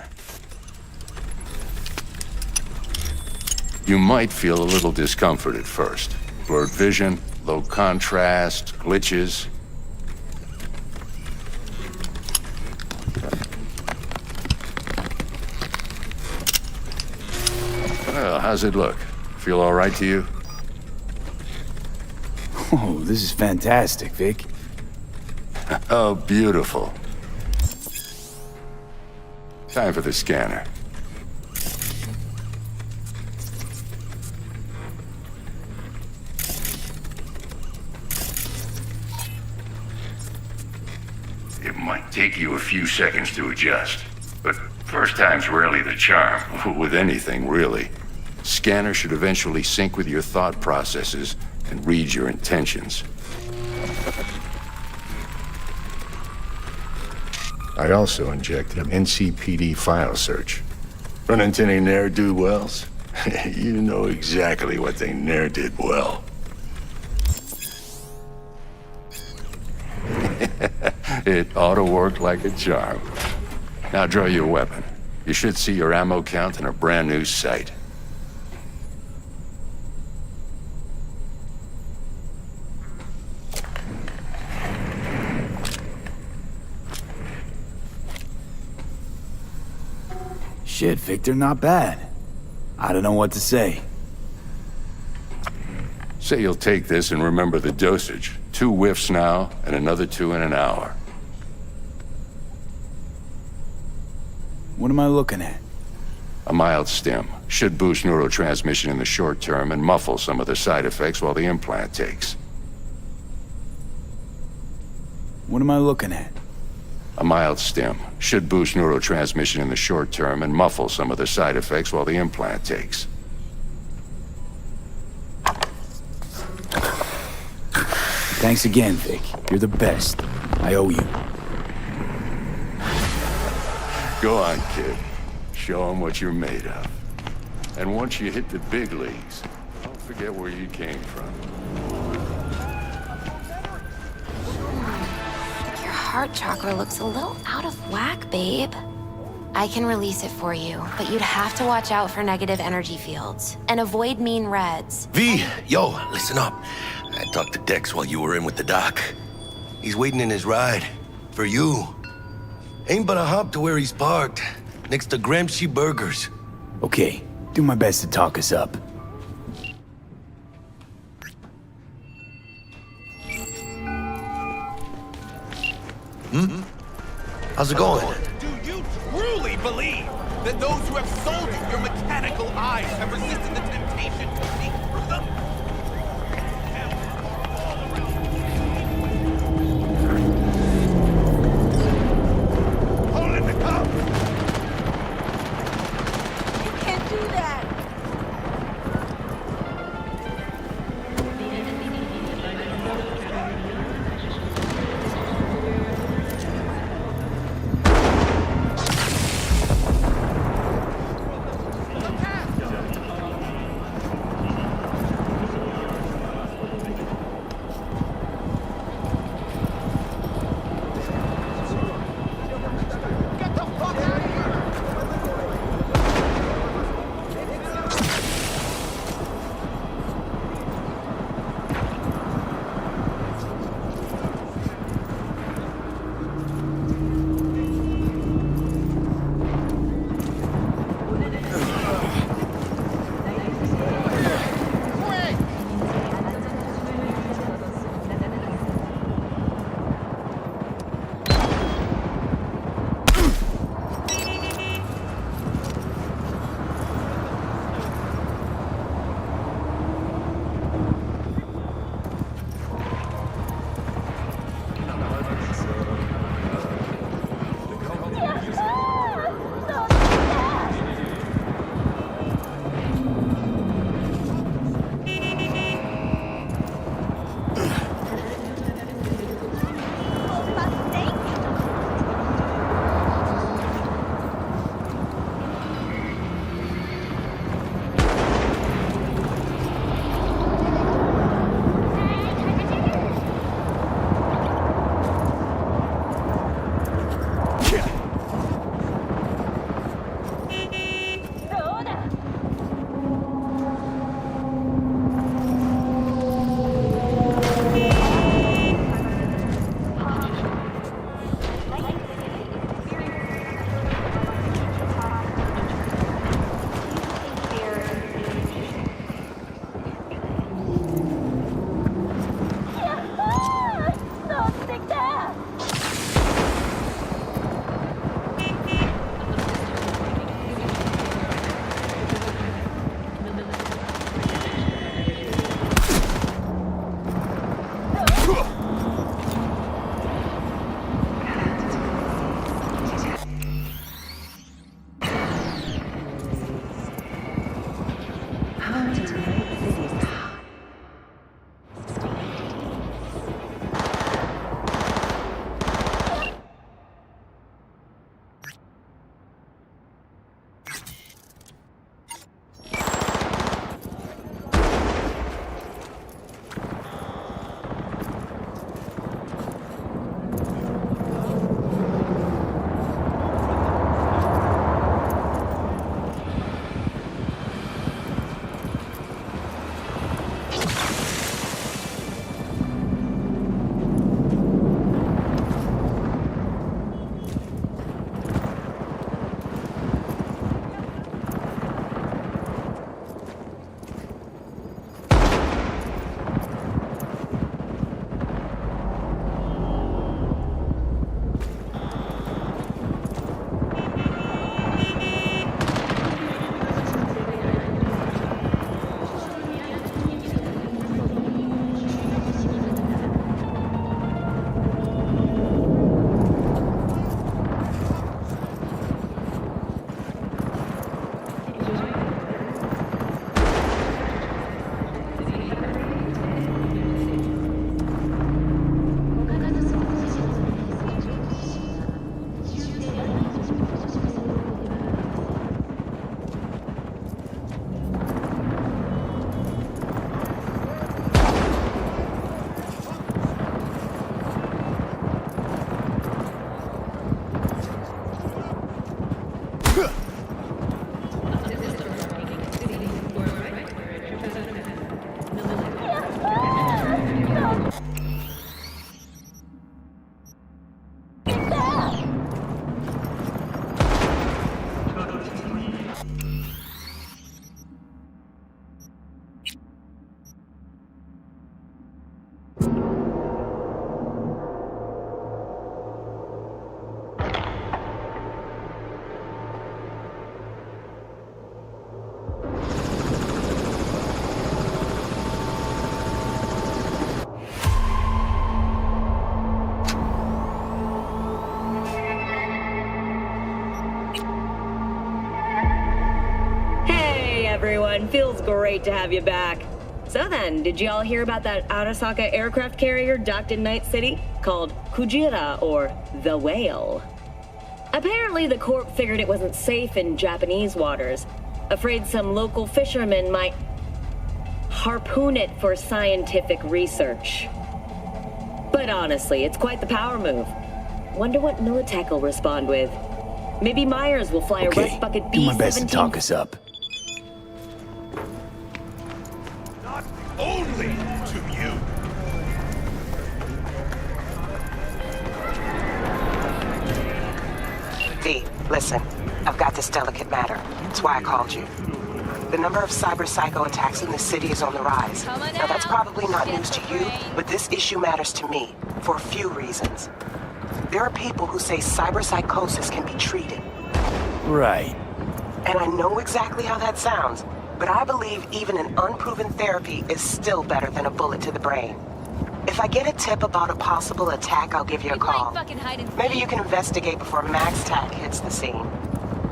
You might feel a little discomfort at first. Blurred vision, low contrast, glitches. Well, how's it look? Feel all right to you? Oh, this is fantastic, Vic. Oh, beautiful. Time for the scanner. It might take you a few seconds to adjust, but first time's rarely the charm, with anything, really. Scanner should eventually sync with your thought processes and read your intentions. I also injected an NCPD file search. Run into any ne'er-do-wells? You know exactly what they ne'er did well. It ought to work like a charm. Now draw your weapon. You should see your ammo count in a brand new sight. Shit, Victor, not bad. I don't know what to say. Say you'll take this and remember the dosage. 2 whiffs now, and another 2 in an hour. What am I looking at? A mild stim. Should boost neurotransmission in the short term and muffle some of the side effects while the implant takes. What am I looking at? A mild stim. Should boost neurotransmission in the short term and muffle some of the side effects while the implant takes. Thanks again, Vic. You're the best. I owe you. Go on, kid. Show them what you're made of. And once you hit the big leagues, don't forget where you came from. Your heart chakra looks a little out of whack, babe. I can release it for you, but you'd have to watch out for negative energy fields and avoid mean reds. V, yo, listen up. I talked to Dex while you were in with the doc. He's waiting in his ride. For you. Ain't but a hop to where he's parked. Next to Gramsci Burgers. Okay, do my best to talk us up. How's it going? Do you truly believe that those who have sold you your mechanical eyes have resisted the temptation to peek through them? Holding the cup! You can't do that! Everyone, feels great to have you back. So then, did y'all hear about that Arasaka aircraft carrier docked in Night City called Kujira, or the Whale? Apparently the Corp figured it wasn't safe in Japanese waters, afraid some local fishermen might harpoon it for scientific research. But honestly, it's quite the power move. Wonder what Militech will respond with. Maybe Myers will fly a Rust Bucket B-17. Do my best to talk us up. Only to you. V, listen. I've got this delicate matter. That's why I called you. The number of cyber psycho attacks in the city is on the rise. Now that's probably not news to you, but this issue matters to me for a few reasons. There are people who say cyber psychosis can be treated. Right. And I know exactly how that sounds. But I believe even an unproven therapy is still better than a bullet to the brain. If I get a tip about a possible attack, I'll give you a call. Maybe you can investigate before Max Tac hits the scene.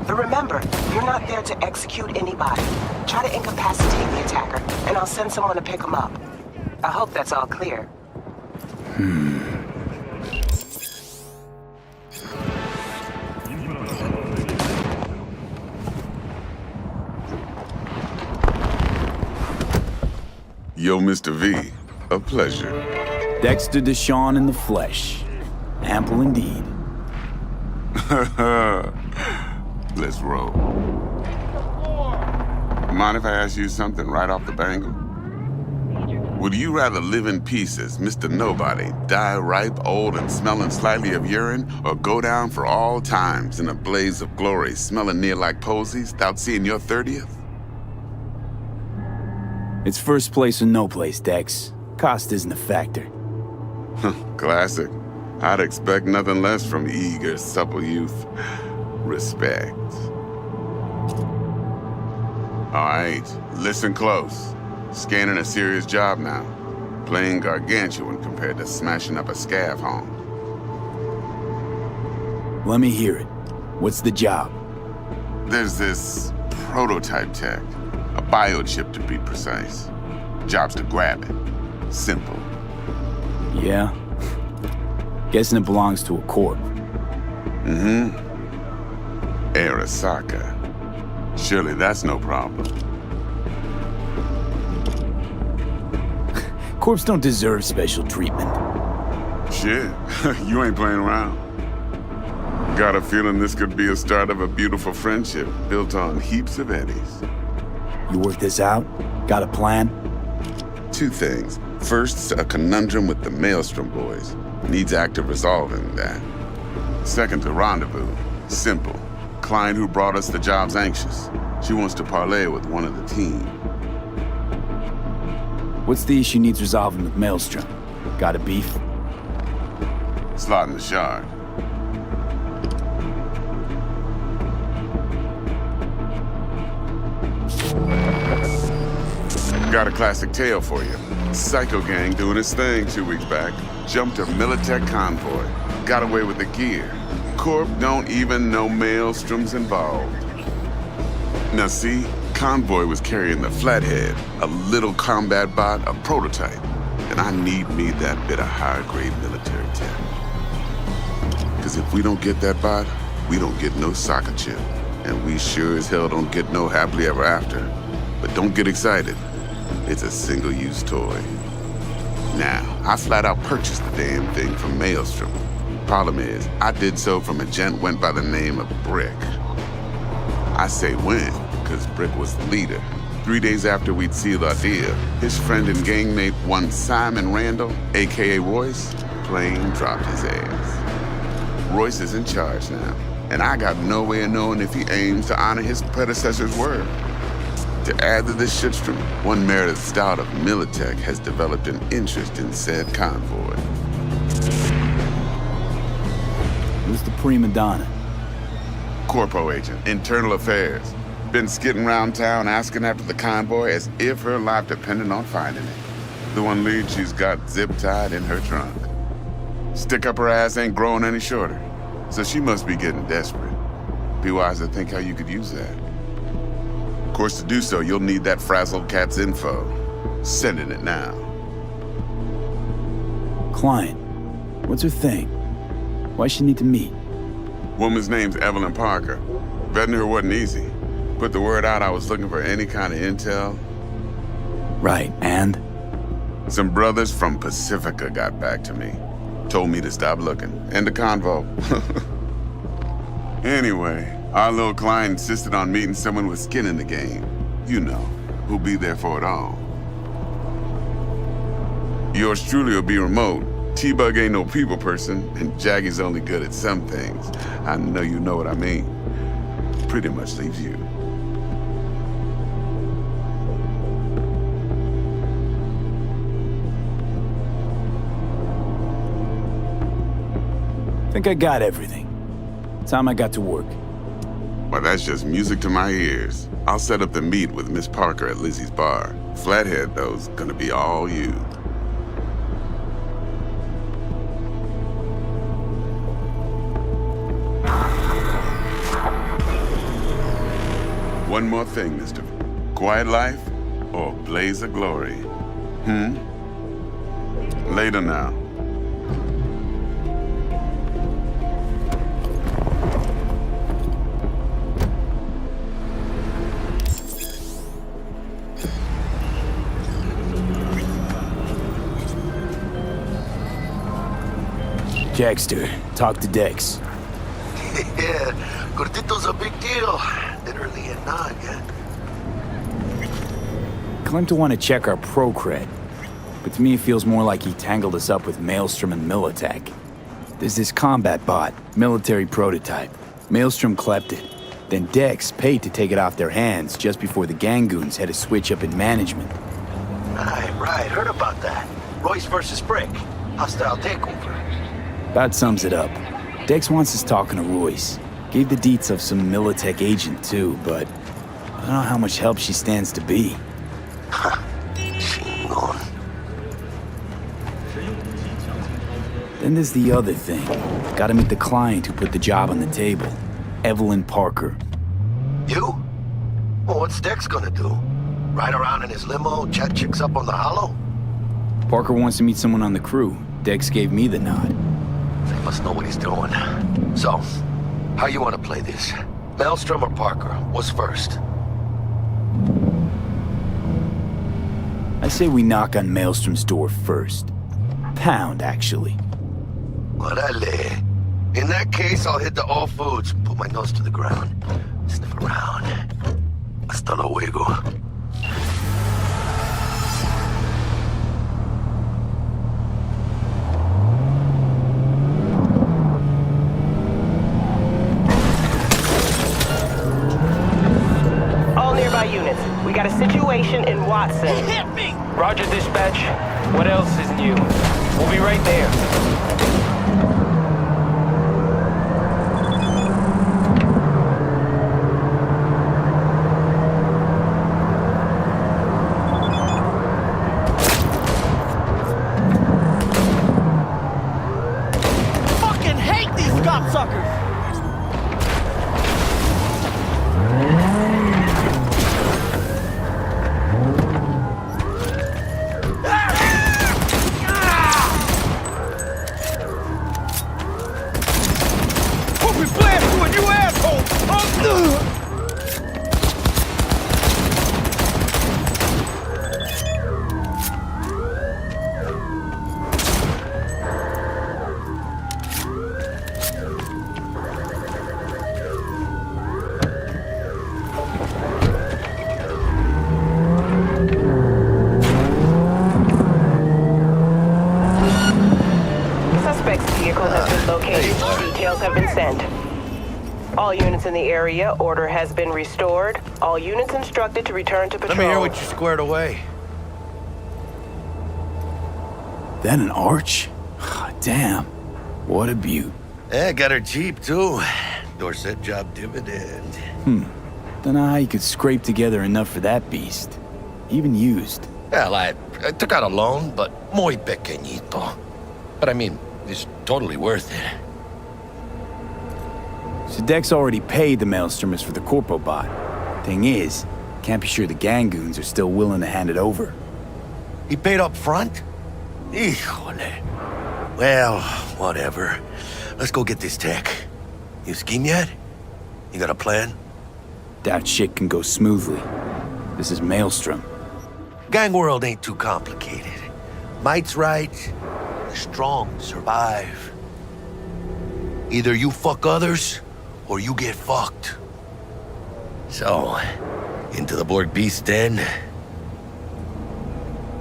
But remember, you're not there to execute anybody. Try to incapacitate the attacker, and I'll send someone to pick him up. I hope that's all clear. Yo, Mr. V, a pleasure. Dexter Deshawn in the flesh. Ample indeed. Let's roll. Mind if I ask you something right off the bangle? Would you rather live in peace as Mr. Nobody, die ripe, old, and smelling slightly of urine, or go down for all times in a blaze of glory, smelling near like posies, without seeing your 30th? It's first place or no place, Dex. Cost isn't a factor. Classic. I'd expect nothing less from eager, supple youth. Respect. All right, listen close. Scanning a serious job now. Playing gargantuan compared to smashing up a scav home. Let me hear it. What's the job? There's this prototype tech. A biochip, to be precise. Job's to grab it. Simple. Yeah? Guessing it belongs to a corp. Mm-hmm. Arasaka. Surely that's no problem. Corps don't deserve special treatment. Shit, you ain't playing around. Got a feeling this could be a start of a beautiful friendship built on heaps of eddies. You work this out? Got a plan? Two things. First, a conundrum with the Maelstrom boys. Needs active resolving that. Second, a rendezvous. Simple. Client who brought us the job's anxious. She wants to parlay with one of the team. What's the issue needs resolving with Maelstrom? Got a beef? Slot in the shard. Got a classic tale for you. Psycho gang doing its thing 2 weeks back. Jumped a Militech convoy. Got away with the gear. Corp don't even know Maelstrom's involved. Now see, convoy was carrying the Flathead, a little combat bot, a prototype. And I need me that bit of high-grade military tech. Because if we don't get that bot, we don't get no soccer chip. And we sure as hell don't get no happily ever after. But don't get excited. It's a single-use toy. Now, I flat out purchased the damn thing from Maelstrom. Problem is, I did so from a gent went by the name of Brick. I say when, because Brick was the leader. 3 days after we'd sealed our deal, his friend and gangmate, one Simon Randall, aka Royce, plain dropped his ass. Royce is in charge now, and I got no way of knowing if he aims to honor his predecessor's word. To add to this shitstorm, one Meredith Stout of Militech has developed an interest in said convoy. Who's the prima donna? Corpo agent, internal affairs. Been skidding around town asking after the convoy as if her life depended on finding it. The one lead she's got zip-tied in her trunk. Stick up her ass ain't growing any shorter, so she must be getting desperate. Be wise to think how you could use that. Of course, to do so, you'll need that frazzled cat's info. Sending it now. Client. What's her thing? Why she need to meet? Woman's name's Evelyn Parker. Vetting her wasn't easy. Put the word out I was looking for any kind of intel. Right, and? Some brothers from Pacifica got back to me. Told me to stop looking. End the convo. Anyway, our little client insisted on meeting someone with skin in the game. You know, who'll be there for it all. Yours truly will be remote. T-Bug ain't no people person, and Jaggy's only good at some things. I know you know what I mean. Pretty much leaves you. I think I got everything. Time I got to work. Well, that's just music to my ears. I'll set up the meet with Miss Parker at Lizzie's bar. Flathead, though's gonna be all you. One more thing, mister. Quiet life or blaze of glory? Later now. Jackster, talk to Dex. Yeah, Gordito's a big deal. Literally a nod, yeah? Claimed to want to check our pro cred, but to me it feels more like he tangled us up with Maelstrom and Militech. There's this combat bot, military prototype. Maelstrom clept it. Then Dex paid to take it off their hands just before the Gangoons had a switch up in management. Right, heard about that. Royce versus Brick. Hostile takeover. That sums it up. Dex wants us talking to Royce. Gave the deets of some Militech agent too, but I don't know how much help she stands to be. Then there's the other thing. Gotta meet the client who put the job on the table. Evelyn Parker. You? Well, what's Dex gonna do? Ride around in his limo, chat chicks up on the hollow? Parker wants to meet someone on the crew. Dex gave me the nod. He must know what he's doing. So, how you want to play this? Maelstrom or Parker? What's first? I say we knock on Maelstrom's door first. Pound, actually. Orale. In that case, I'll hit the all foods, put my nose to the ground, sniff around. Hasta luego. All nearby units, we got a situation in Watson. He hit me! Roger, dispatch. What else is new? We'll be right there. Fucking hate these copsuckers! units in the area. Order has been restored. All units instructed to return to patrol. Let me hear what you squared away. That an arch? Damn. What a beaut. Yeah, got her cheap, too. Dorset job dividend. Dunno how you could scrape together enough for that beast. Even used. Well, I took out a loan, but muy pequeñito. But I mean, it's totally worth it. So Dex already paid the Maelstromers for the Corpo bot. Thing is, can't be sure the Gangoons are still willing to hand it over. He paid up front? Híjole. Well, whatever. Let's go get this tech. You scheme yet? You got a plan? Doubt shit can go smoothly. This is Maelstrom. Gang world ain't too complicated. Might's right. The strong survive. Either you fuck others, or you get fucked. So, into the Borg Beast den?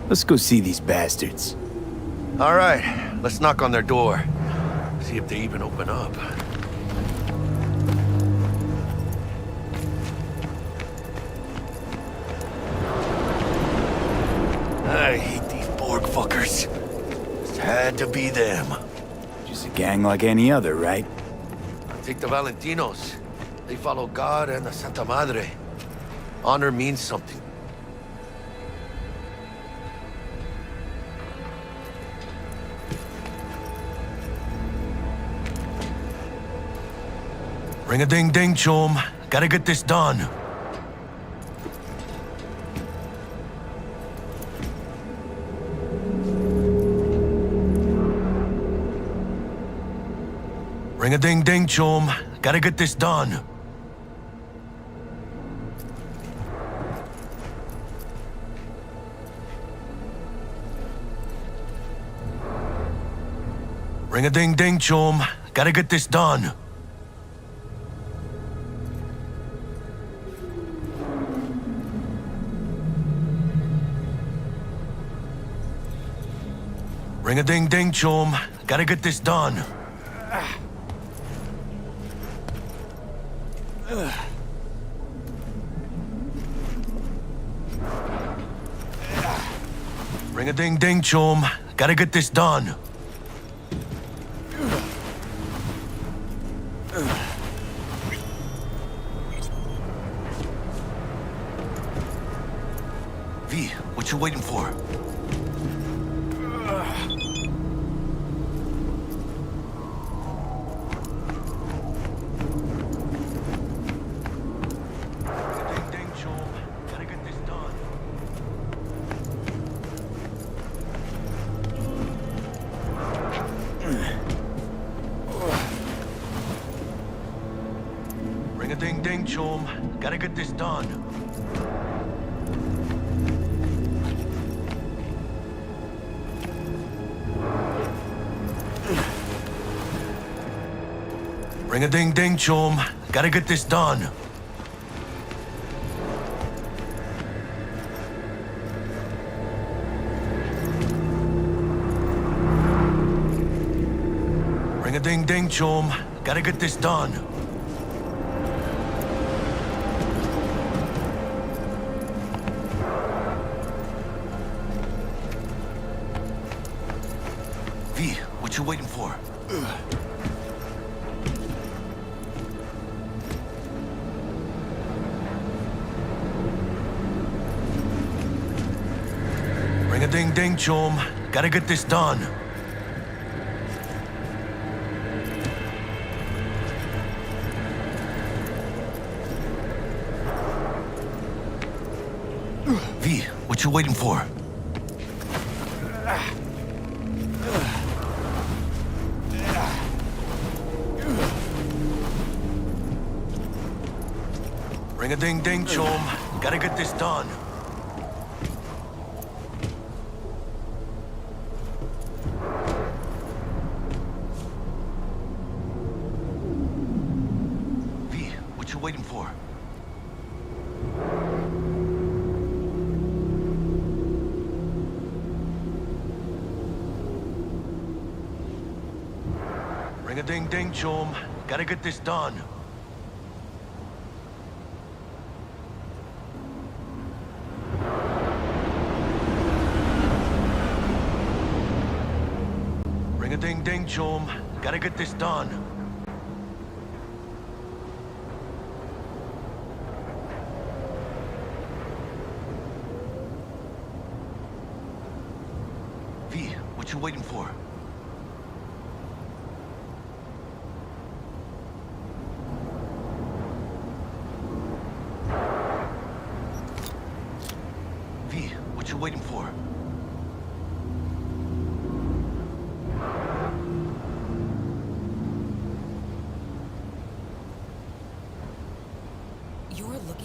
Let's go see these bastards. All right, let's knock on their door. See if they even open up. I hate these Borg fuckers. Just had to be them. Just a gang like any other, right? Take the Valentinos. They follow God and the Santa Madre. Honor means something. Ring-a-ding-ding, chum. Gotta get this done. Ring-a-ding-ding, chum. Gotta get this done. Ring-a-ding-ding, chum. Gotta get this done. Ring-a-ding-ding, chum. Gotta get this done. Ring-a-ding-ding, chum. Gotta get this done. V, what you waiting for? Ring-a-ding-ding, chum. Gotta get this done. Ring-a-ding-ding, chum. Gotta get this done. Ring-a-ding-ding, chum. Gotta get this done. V, what you waiting for? Ring-a-ding-ding, chum. Gotta get this done. V, what you waiting for? Ring-a-ding-ding, chum. Gotta get this done. V, what you waiting for? Ring-a-ding-ding, chum. Gotta get this done. ding, chum. Gotta get this done. V, what you waiting for? V, what you waiting for?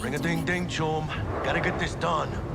Ring a ding ding, chum. Gotta get this done.